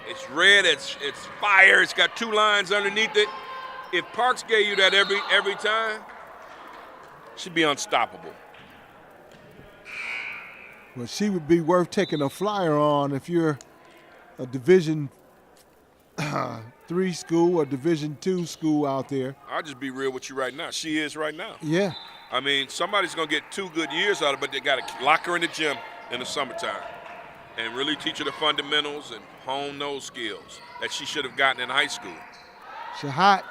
It's red, it's fire, it's got 2 lines underneath it. If Parks gave you that every time, she'd be unstoppable. Well, she would be worth taking a flyer on if you're a Division III school or Division II school out there. I'll just be real with you right now. She is right now. Yeah. I mean, somebody's going to get 2 good years out of it, but they got to lock her in the gym in the summertime and really teach her the fundamentals and hone those skills that she should have gotten in high school. Shahat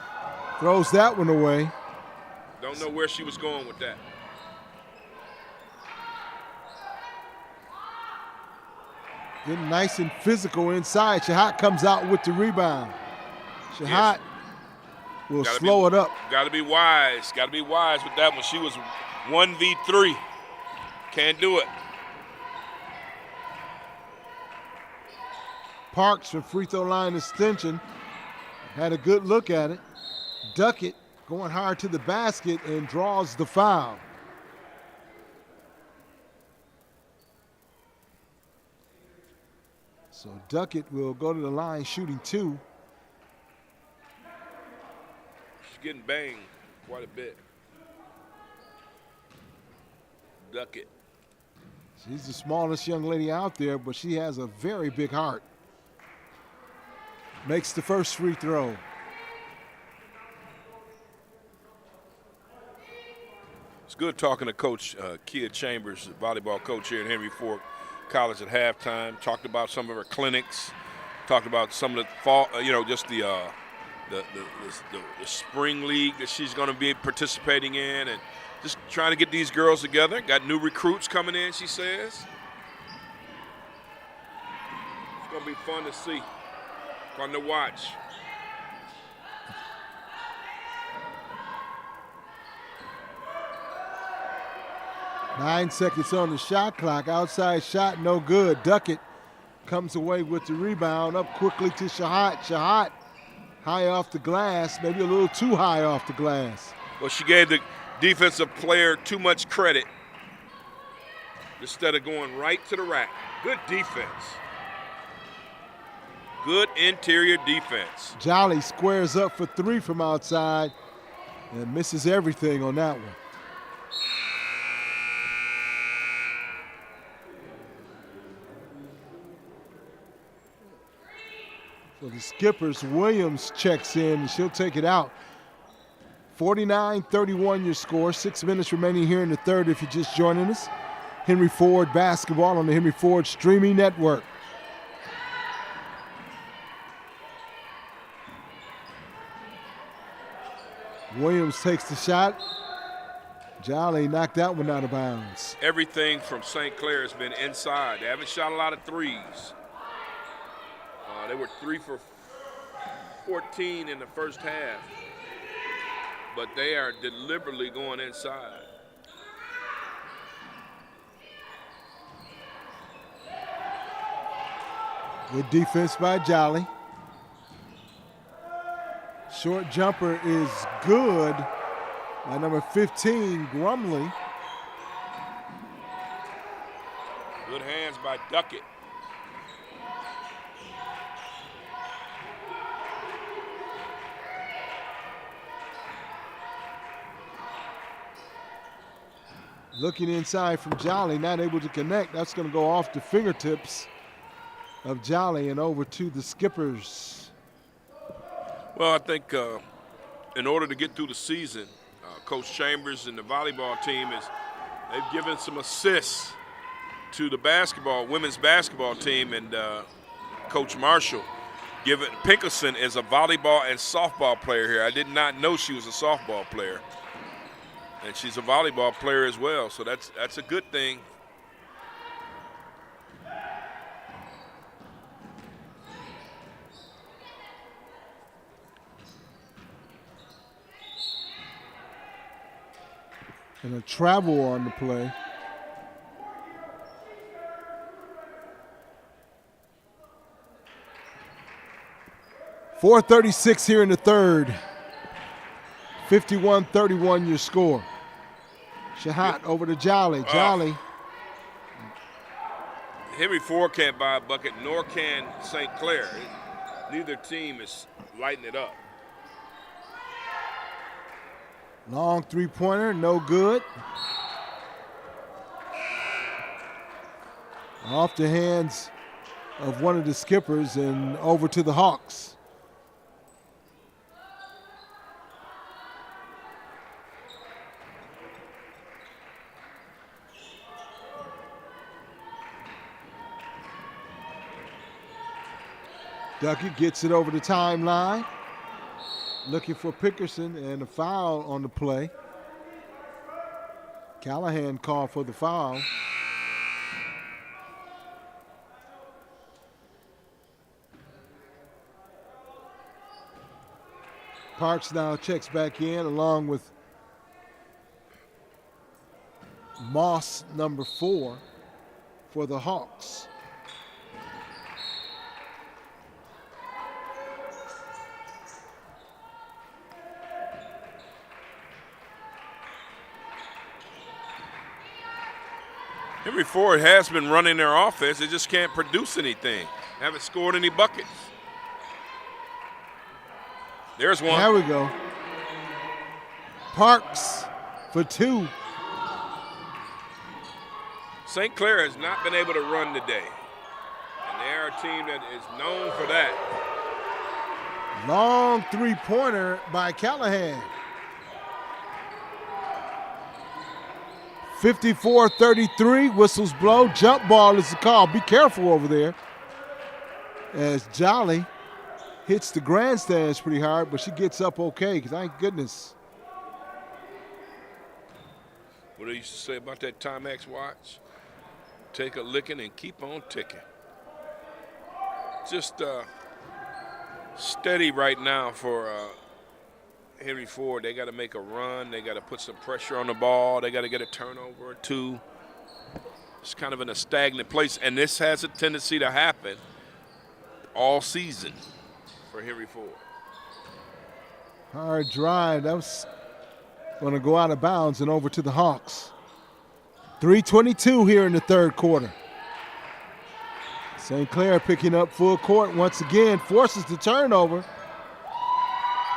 throws that one away. Don't know where she was going with that. Getting nice and physical inside. Shahat comes out with the rebound. Shahat will slow it up. Got to be wise. Got to be wise with that one. She was 1v3. Can't do it. Parks from free throw line extension. Had a good look at it. Duckett going hard to the basket and draws the foul. So Duckett will go to the line shooting 2. She's getting banged quite a bit. Duckett. She's the smallest young lady out there, but she has a very big heart. Makes the first free throw. It's good talking to Coach Kia Chambers, volleyball coach here at Henry Ford College at halftime. Talked about some of her clinics. Talked about some of the fall, just the spring league that she's going to be participating in, and just trying to get these girls together. Got new recruits coming in, she says. It's going to be fun to see, fun to watch. Nine seconds on the shot clock. Outside shot, no good. Duckett comes away with the rebound. Up quickly to Shahat. Shahat high off the glass, maybe a little too high off the glass. Well, she gave the defensive player too much credit instead of going right to the rack. Good defense. Good interior defense. Jolly squares up for 3 from outside and misses everything on that one. So the Skippers, Williams checks in, and she'll take it out. 49-31 your score. 6 minutes remaining here in the third if you're just joining us. Henry Ford Basketball on the Henry Ford Streaming Network. Williams takes the shot. Jolly knocked that one out of bounds. Everything from St. Clair has been inside. They haven't shot a lot of threes. They were 3 for 14 in the first half, but they are deliberately going inside. Good defense by Jolly. Short jumper is good by number 15, Grumley. Good hands by Duckett. Looking inside from Jolly, not able to connect. That's going to go off the fingertips of Jolly and over to the Skippers. Well, I think in order to get through the season, Coach Chambers and the volleyball team they've given some assists to the women's basketball team, and Coach Marshall Pinkerson is a volleyball and softball player here. I did not know she was a softball player. And she's a volleyball player as well, so that's a good thing. And a travel on the play. .436 here in the third. 51-31 your score. Shahat over to Jolly. Jolly. Henry Ford can't buy a bucket, nor can St. Clair. Neither team is lighting it up. Long three-pointer, no good. Off the hands of one of the Skippers and over to the Hawks. Duckett gets it over the timeline. Looking for Pinkerson, and a foul on the play. Callahan called for the foul. Parks now checks back in along with Moss, number 4, for the Hawks. Henry Ford has been running their offense. They just can't produce anything. Haven't scored any buckets. There's one. There we go. Parks for 2. St. Clair has not been able to run today. And they're a team that is known for that. Long three-pointer by Callahan. 54-33, whistles blow. Jump ball is the call. Be careful over there. As Jolly hits the grandstands pretty hard, but she gets up okay, thank goodness. What they used to say about that Timex watch? Take a licking and keep on ticking. Just steady right now for Henry Ford. They got to make a run. They got to put some pressure on the ball. They got to get a turnover or 2. It's kind of in a stagnant place, and this has a tendency to happen all season for Henry Ford. Hard drive. That was going to go out of bounds and over to the Hawks. 3:22 here in the third quarter. St. Clair picking up full court once again, forces the turnover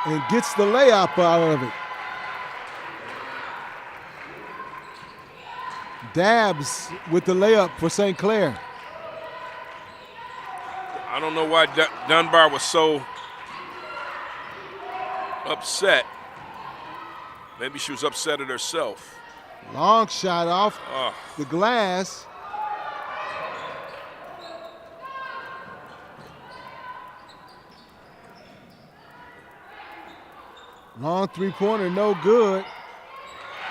and gets the layup out of it. Dabbs with the layup for St. Clair. I don't know why Dunbar was so upset. Maybe she was upset at herself. Long shot off the glass. Long three-pointer, no good.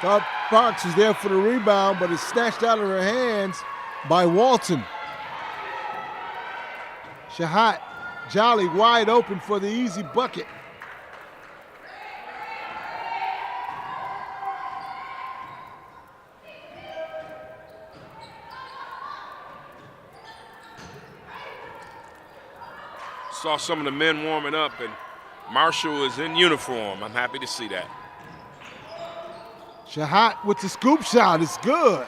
Thought Parks was there for the rebound, but it's snatched out of her hands by Walton. Shahat Jolly wide open for the easy bucket. Saw some of the men warming up, and Marshall is in uniform. I'm happy to see that. Shahat with the scoop shot. It's good.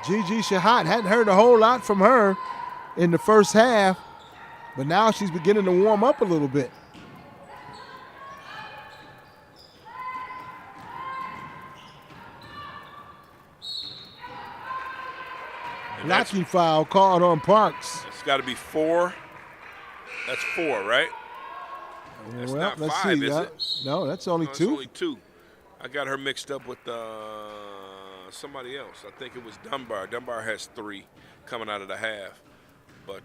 Gigi Shahat, hadn't heard a whole lot from her in the first half, but now she's beginning to warm up a little bit. Blocking foul called on Parks. It's got to be 4. That's 4, right? That's well, not let's 5, see. is it? No, that's only 2. It's only 2. I got her mixed up with somebody else. I think it was Dunbar. Dunbar has 3 coming out of the half. But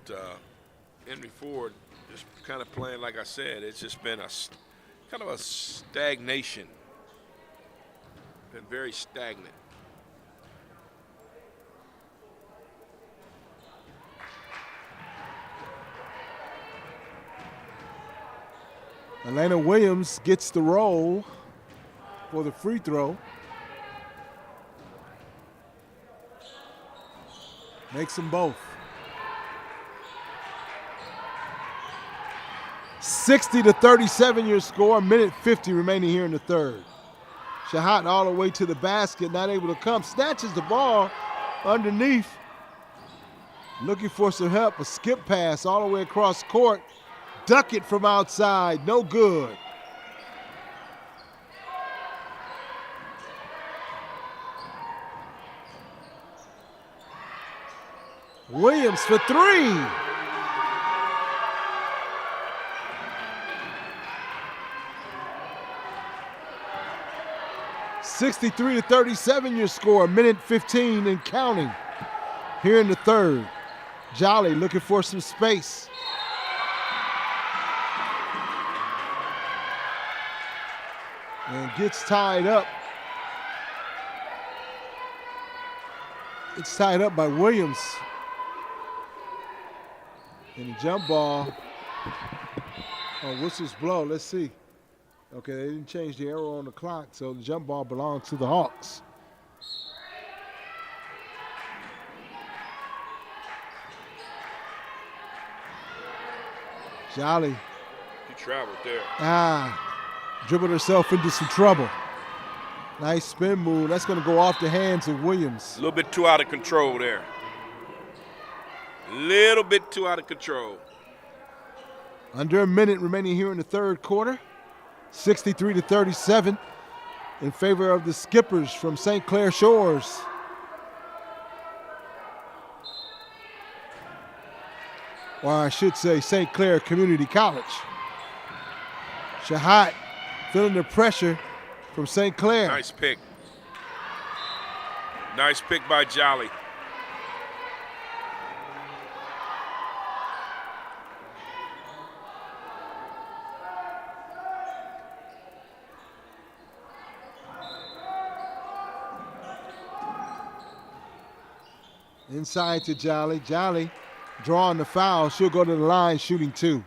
Henry Ford just kind of playing, like I said, it's just been kind of a stagnation. Been very stagnant. Elena Williams gets the roll for the free throw. Makes them both. 60-37 your score, minute 50 remaining here in the third. Shahat all the way to the basket, not able to come. Snatches the ball underneath. Looking for some help, a skip pass all the way across court. Duck it from outside, no good. Williams for 3. (63-37) your score, minute 15 and counting here in the third. Jolly looking for some space. And gets tied up. It's tied up by Williams. And the jump ball Oh, whistles blow. Let's see. Okay, they didn't change the arrow on the clock, so the jump ball belongs to the Hawks. Jolly. He traveled there. Dribbled herself into some trouble. Nice spin move. That's going to go off the hands of Williams. A little bit too out of control there. Little bit too out of control. Under a minute remaining here in the third quarter. 63-37 in favor of the Skippers from St. Clair Shores. Or I should say St. Clair Community College. Shahat feeling the pressure from St. Clair. Nice pick. Nice pick by Jolly. Inside to Jolly. Jolly drawing the foul. She'll go to the line shooting 2.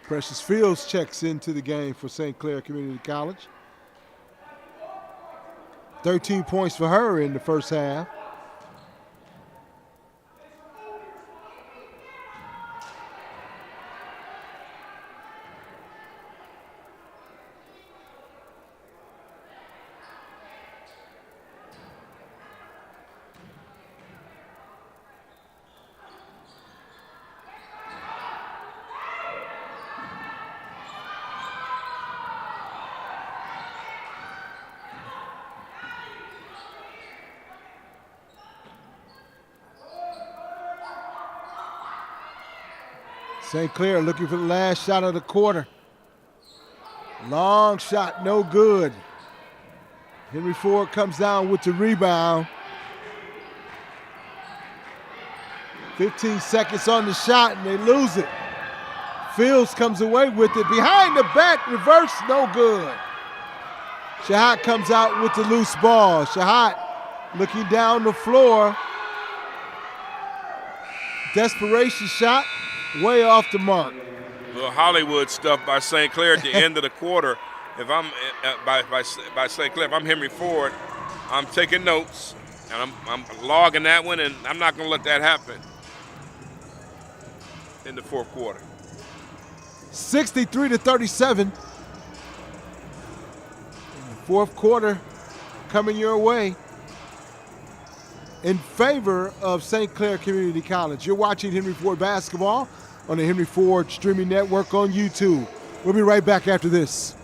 Precious Fields checks into the game for St. Clair Community College. 13 points for her in the first half. St. Clair looking for the last shot of the quarter. Long shot, no good. Henry Ford comes down with the rebound. 15 seconds on the shot and they lose it. Fields comes away with it. Behind the back, reverse, no good. Shahat comes out with the loose ball. Shahat looking down the floor. Desperation shot. Way off the mark. Little Hollywood stuff by St. Clair at the end of the quarter. If I'm by St. Clair, if I'm Henry Ford, I'm taking notes and I'm logging that one, and I'm not going to let that happen in the fourth quarter. 63-37. Fourth quarter coming your way in favor of St. Clair Community College. You're watching Henry Ford Basketball on the Henry Ford streaming network on YouTube. We'll be right back after this.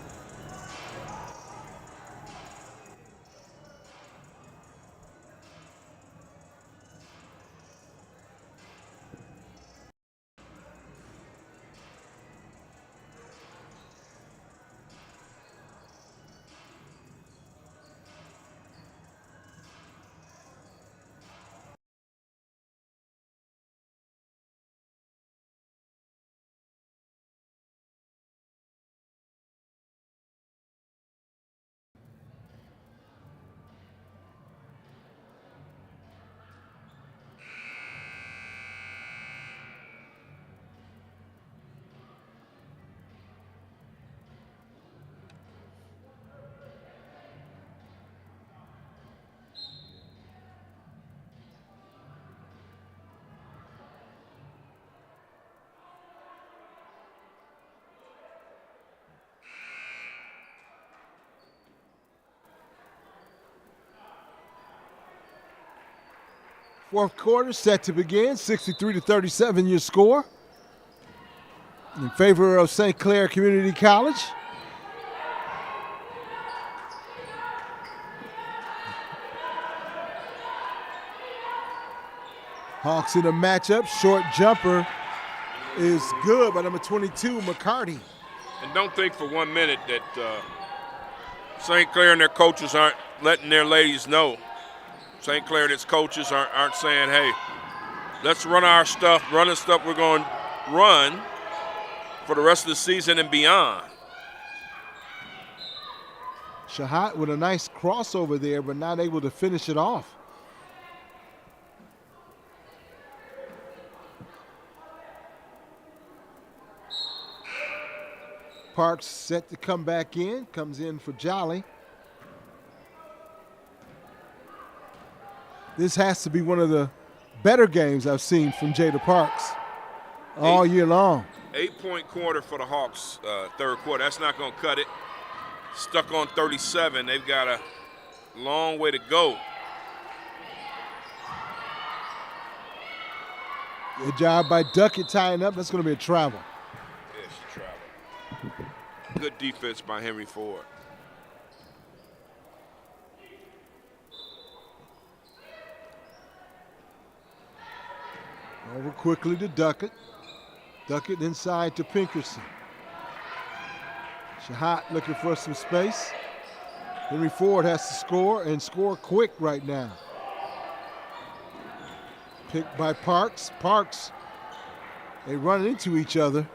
Fourth quarter set to begin, 63-37 your score in favor of St. Clair Community College. Hawks in a matchup, short jumper is good by number 22, McCarty. And don't think for 1 minute that St. Clair and their coaches aren't letting their ladies know. St. Clair and its coaches aren't saying, hey, let's run our stuff, run the stuff we're going to run for the rest of the season and beyond. Shahat with a nice crossover there, but not able to finish it off. Parks set to come back in, comes in for Jolly. This has to be one of the better games I've seen from Jada Parks all year long. 8-point quarter for the Hawks, third quarter. That's not going to cut it. Stuck on 37. They've got a long way to go. Good job by Duckett tying up. That's going to be a travel. Yeah, she traveled. Good defense by Henry Ford. Over quickly to Duckett. Duckett inside to Pinkerson. Shahat looking for some space. Henry Ford has to score and score quick right now. Picked by Parks. Parks, they run into each other.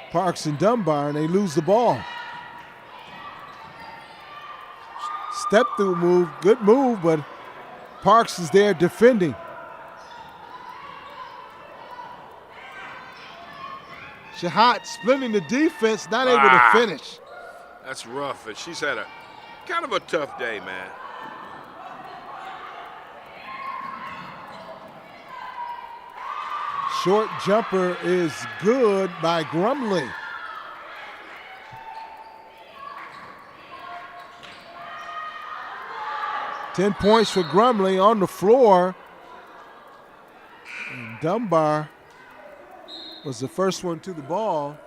Parks and Dunbar, and they lose the ball. Step through move, good move, but Parks is there defending. Shahat splitting the defense, not able to finish. That's rough, and she's had a kind of a tough day, man. Short jumper is good by Grumley. Ten points for Grumley on the floor. And Dunbar was the first one to the ball.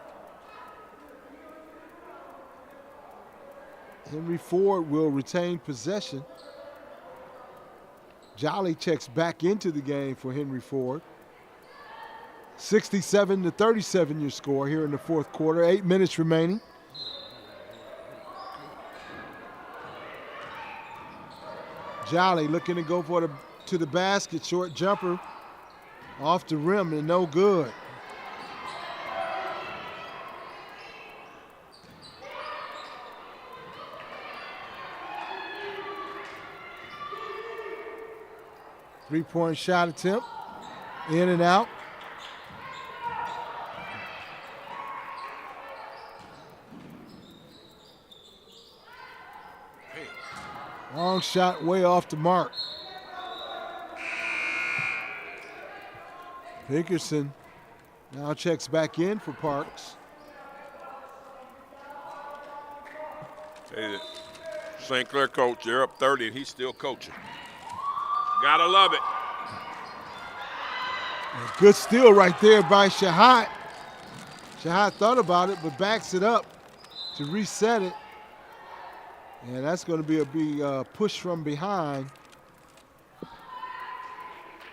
Henry Ford will retain possession. Jolly checks back into the game for Henry Ford. 67-37 your score here in the fourth quarter. 8 minutes remaining. Jolly looking to go for to the basket. Short jumper off the rim and no good. Three-point shot attempt. In and out. Long shot way off the mark. Pinkerson now checks back in for Parks. Hey, St. Clair coach, they're up 30 and he's still coaching. Gotta love it. Good steal right there by Shahat. Shahat thought about it but backs it up to reset it. And that's going to be a big push from behind.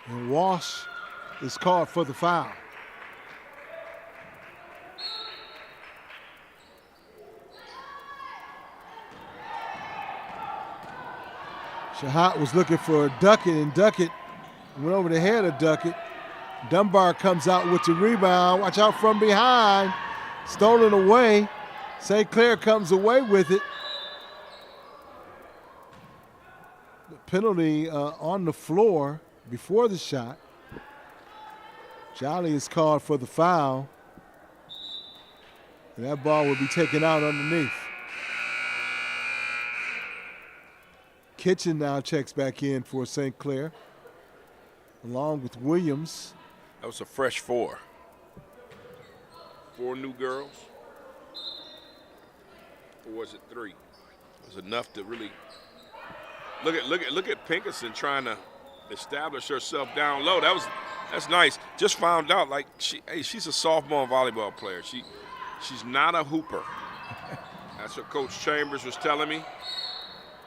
And Walsh is called for the foul. Shahat was looking for Duckett, and Duckett went over the head of Duckett. Dunbar comes out with the rebound. Watch out from behind. Stolen away. St. Clair comes away with it. Penalty on the floor before the shot. Jolly is called for the foul. And that ball will be taken out underneath. Kitchen now checks back in for St. Clair, along with Williams. That was a fresh 4. 4 new girls. Or was it 3? It was enough to really look at Pinkerson trying to establish herself down low. That's nice. Just found out like she's a sophomore volleyball player. She's not a hooper. That's what Coach Chambers was telling me.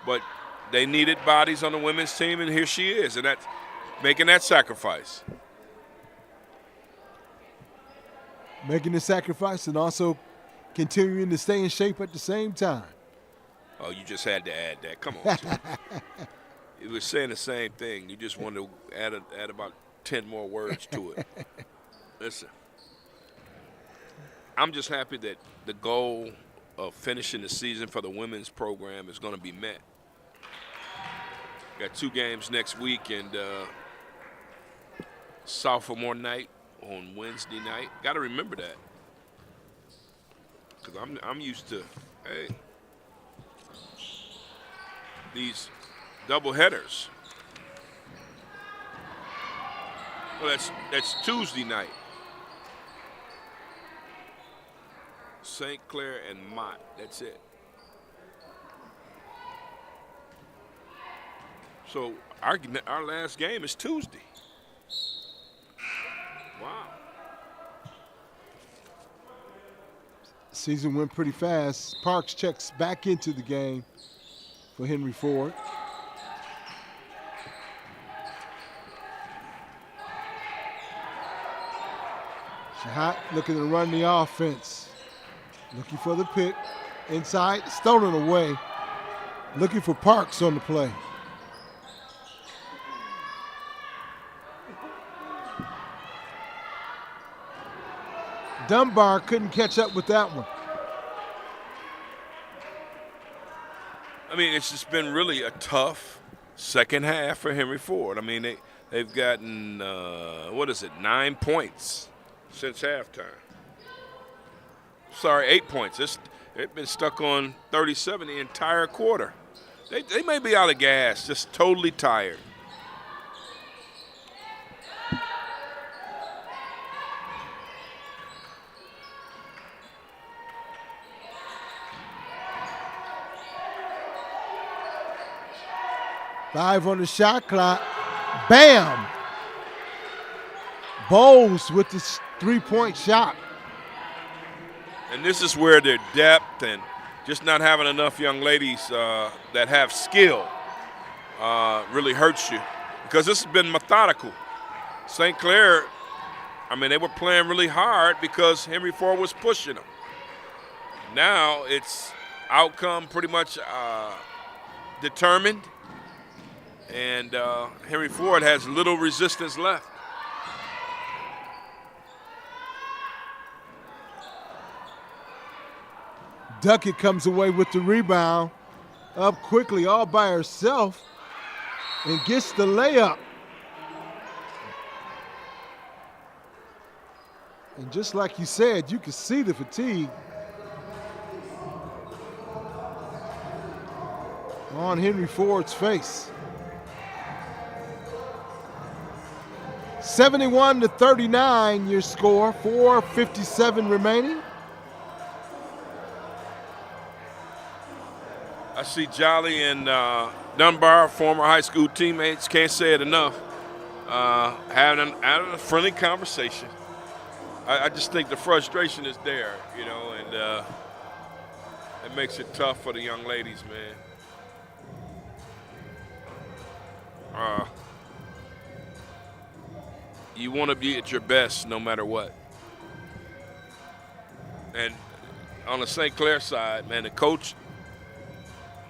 But they needed bodies on the women's team, and here she is, and that's making that sacrifice. Making the sacrifice and also continuing to stay in shape at the same time. Oh, you just had to add that. Come on, Tim. It was saying the same thing. You just wanted to add about 10 more words to it. Listen, I'm just happy that the goal of finishing the season for the women's program is going to be met. Got 2 games next week, and sophomore night on Wednesday night. Got to remember that, because I'm used to, hey, these double headers. Well, that's Tuesday night. St. Clair and Mott. That's it. So our last game is Tuesday. Wow. Season went pretty fast. Parks checks back into the game for Henry Ford. Hot, looking to run the offense. Looking for the pick. Inside, stolen away. Looking for Parks on the play. Dunbar couldn't catch up with that one. I mean, it's just been really a tough second half for Henry Ford. I mean, they've gotten, 9 points since halftime. Sorry, 8 points. They've been stuck on 37 the entire quarter. They may be out of gas, just totally tired. Five on the shot clock. Bam! Bowles with this 3-point shot. And this is where their depth and just not having enough young ladies that have skill really hurts you, because this has been methodical. St. Clair, I mean, they were playing really hard because Henry Ford was pushing them. Now it's outcome pretty much determined, and Henry Ford has little resistance left. Duckett comes away with the rebound, up quickly all by herself, and gets the layup. And just like you said, you can see the fatigue on Henry Ford's face. 71-39 your score, 4:57 remaining. I see Jolly and Dunbar, former high school teammates, can't say it enough, having a friendly conversation. I just think the frustration is there, you know, and it makes it tough for the young ladies, man. You want to be at your best no matter what. And on the St. Clair side, man, the coach,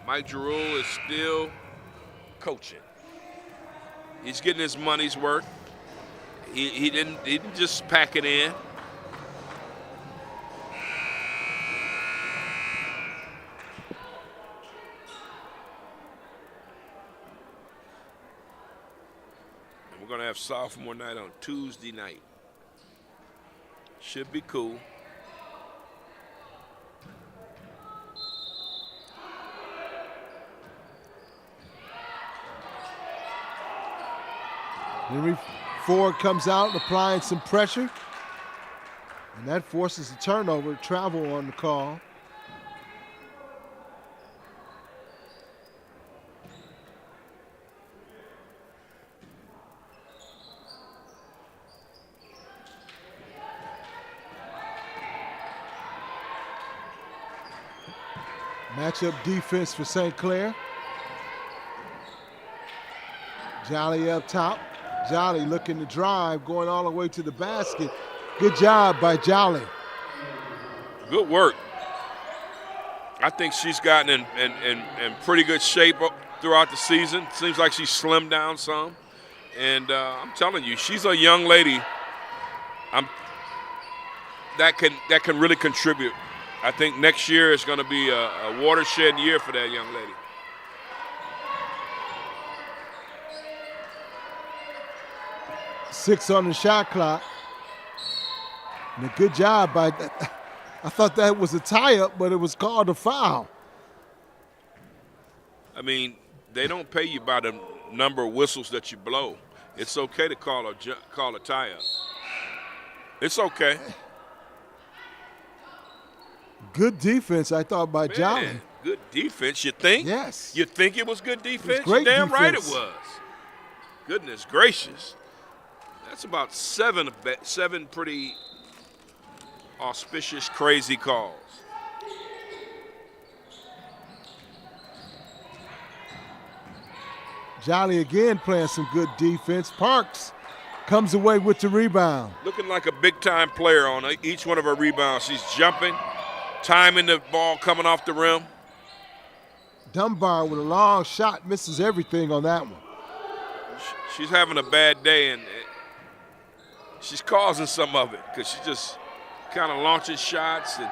Mike Giroux, is still coaching. He's getting his money's worth. He didn't just pack it in. And we're going to have sophomore night on Tuesday night. Should be cool. Henry Ford comes out applying some pressure, and that forces a turnover. Travel on the call. Matchup defense for St. Clair. Jolly up top. Jolly looking to drive, going all the way to the basket. Good job by Jolly. Good work. I think she's gotten in pretty good shape throughout the season. Seems like she's slimmed down some. And I'm telling you, she's a young lady that can really contribute I think next year is going to be a watershed year for that young lady. Six on the shot clock. And a good job by, I thought that was a tie-up, but it was called a foul. I mean, they don't pay you by the number of whistles that you blow. It's okay to call a tie-up. It's okay. Good defense, I thought, by Jolly. Good defense, you think? Yes. You think it was good defense? It was great Damn defense. right it was. Goodness gracious. That's about seven pretty auspicious, crazy calls. Jolly again playing some good defense. Parks comes away with the rebound. Looking like a big-time player on each one of her rebounds. She's jumping, timing the ball coming off the rim. Dunbar with a long shot, misses everything on that one. She's having a bad day, and she's causing some of it because she's just kind of launching shots. And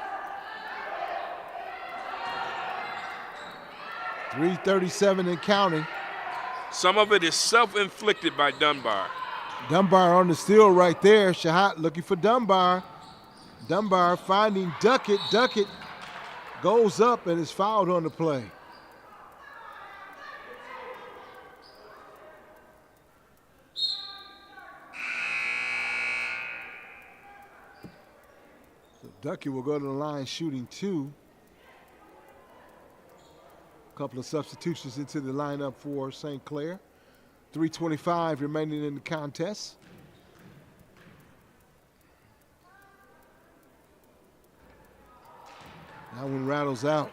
3:37 and counting. some of it is self-inflicted by Dunbar. Dunbar on the steal right there. Shahat looking for Dunbar. Dunbar finding Duckett. Duckett goes up and is fouled on the play. So Duckett will go to the line shooting 2. A couple of substitutions into the lineup for St. Clair. 3:25 remaining in the contest. That one rattles out.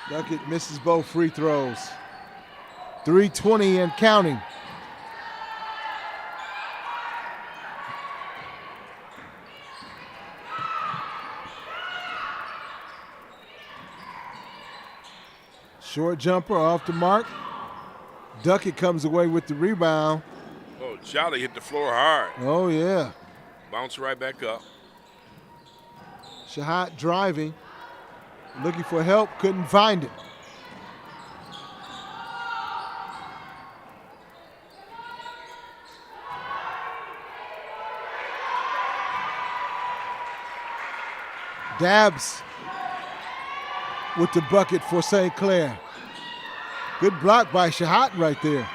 Duckett misses both free throws. 3:20 and counting. Short jumper off the mark. Duckett comes away with the rebound. Oh, Jolly hit the floor hard. Oh, yeah. Bounce right back up. Shahat driving, looking for help, couldn't find it. Dabbs with the bucket for St. Clair. Good block by Shahat right there.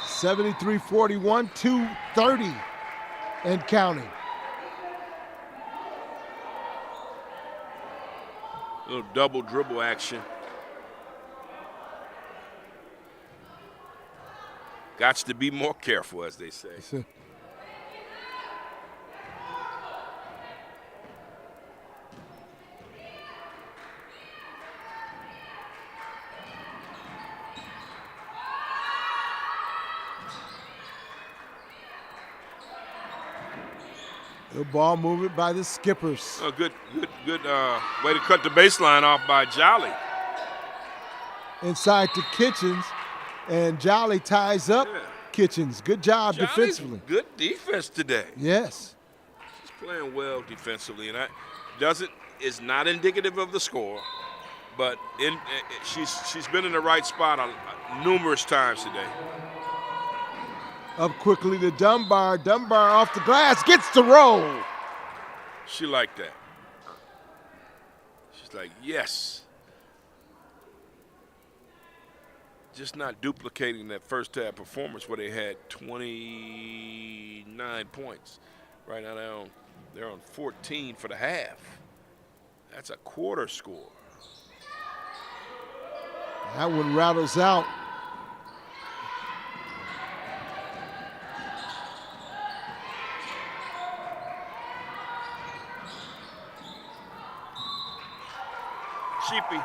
73-41, 2:30 and counting. Little double dribble action. Gots to be more careful, as they say. The ball movement by the Skippers. A good way to cut the baseline off by Jolly. Inside to Kitchens, and Jolly ties up Kitchens. Good job Jolly's defensively. Good defense today. Yes. She's playing well defensively, and is not indicative of the score, but she's been in the right spot numerous times today. Up quickly to Dunbar. Dunbar off the glass, gets the roll. She liked that. She's like, yes. Just not duplicating that first half performance where they had 29 points. Right now they're on 14 for the half. That's a quarter score. That one rattles out. Sheepy.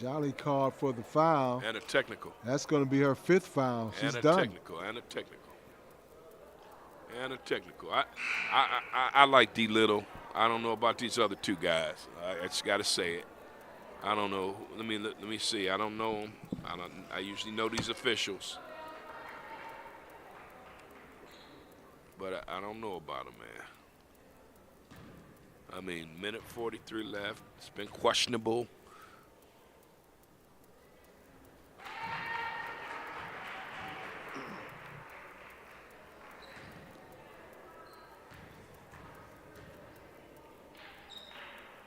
Jolly called for the foul. And a technical. That's going to be her 5th foul. She's and a done. Technical. And a technical. I like D Little. I don't know about these other two guys. I just got to say it. I don't know. Let me see. I don't know them. I usually know these officials, but I don't know about them, man. I mean, minute 43 left. It's been questionable.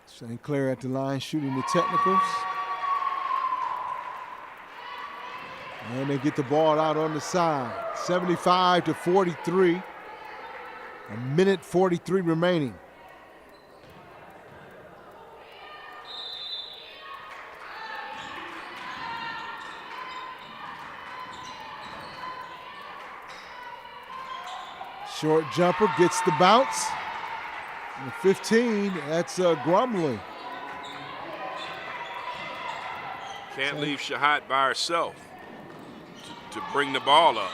St. Clair at the line shooting the technicals. And they get the ball out on the side. 75-43. A minute 43 remaining. Short jumper gets the bounce. And 15, that's grumbling. Can't leave Shahat by herself to bring the ball up.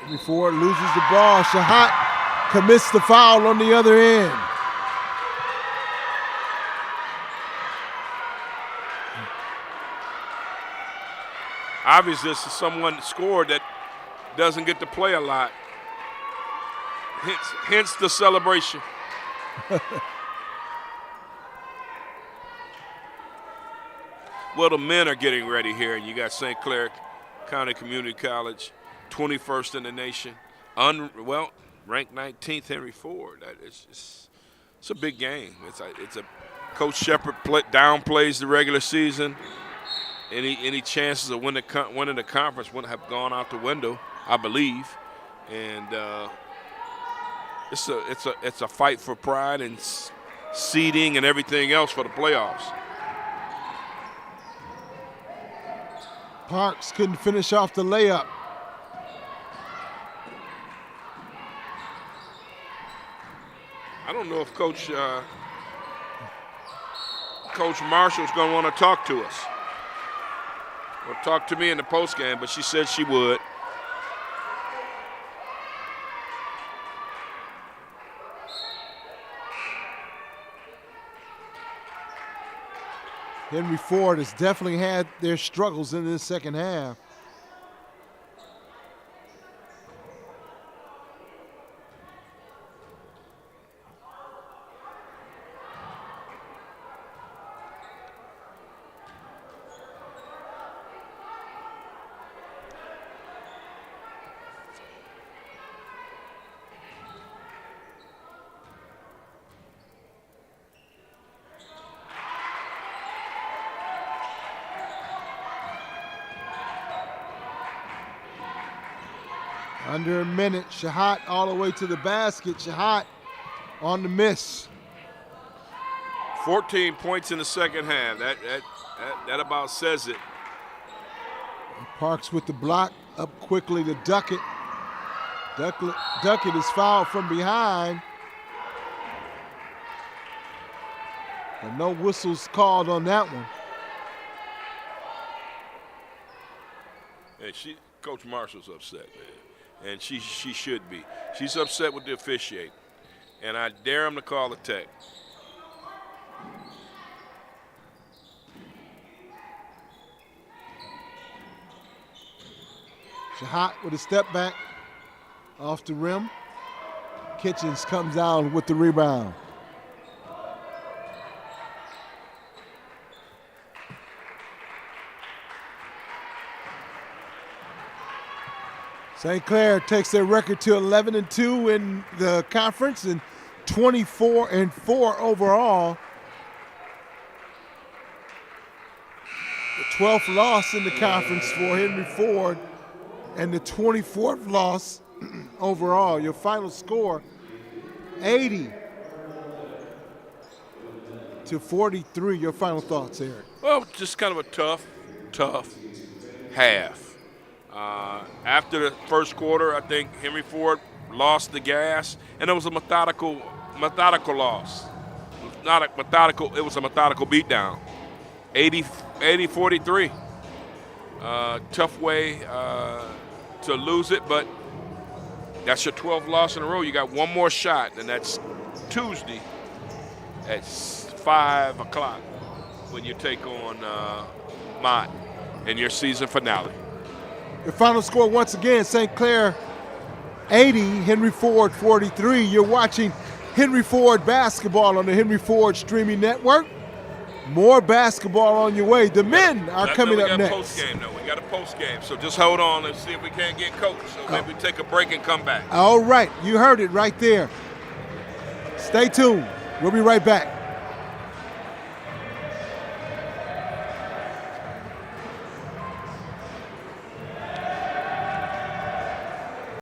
Before it loses the ball, Shahat commits the foul on the other end. Obviously, this is someone that scored that doesn't get to play a lot. Hence the celebration. Well, the men are getting ready here. You got St. Clair County Community College, 21st in the nation. Ranked 19th Henry Ford. It's a big game. It's a Coach Shepard downplays the regular season. Any chances of winning the conference wouldn't have gone out the window, I believe, and it's a fight for pride and seeding and everything else for the playoffs. Parks couldn't finish off the layup. I don't know if Coach Marshall's going to want to talk to us. Or talk to me in the postgame, but she said she would. Henry Ford has definitely had their struggles in this second half. Under a minute, Shahat all the way to the basket. Shahat on the miss. 14 points in the second half. That about says it. Parks with the block, up quickly to Duckett. Duckett is fouled from behind. But no whistles called on that one. Hey, Coach Marshall's upset, man. And she should be. She's upset with the officiating. And I dare him to call a tech. Shahat with a step back off the rim. Kitchens comes down with the rebound. St. Clair takes their record to 11-2 in the conference and 24-4 overall. The 12th loss in the conference for Henry Ford and the 24th loss overall. Your final score, 80-43. Your final thoughts, Eric? Well, just kind of a tough half. After the first quarter, I think Henry Ford lost the gas, and it was a methodical loss. not a methodical. It was a methodical beatdown. 80-43. Tough way to lose it, but that's your 12th loss in a row. You got one more shot, and that's Tuesday at 5 o'clock when you take on Mott in your season finale. The final score once again, St. Clair 80, Henry Ford 43. You're watching Henry Ford Basketball on the Henry Ford streaming network. More basketball on your way. The men are coming up next. Post-game, though. We got a post-game, so just hold on and see if we can't get coached. So maybe take a break and come back. All right, you heard it right there. Stay tuned. We'll be right back.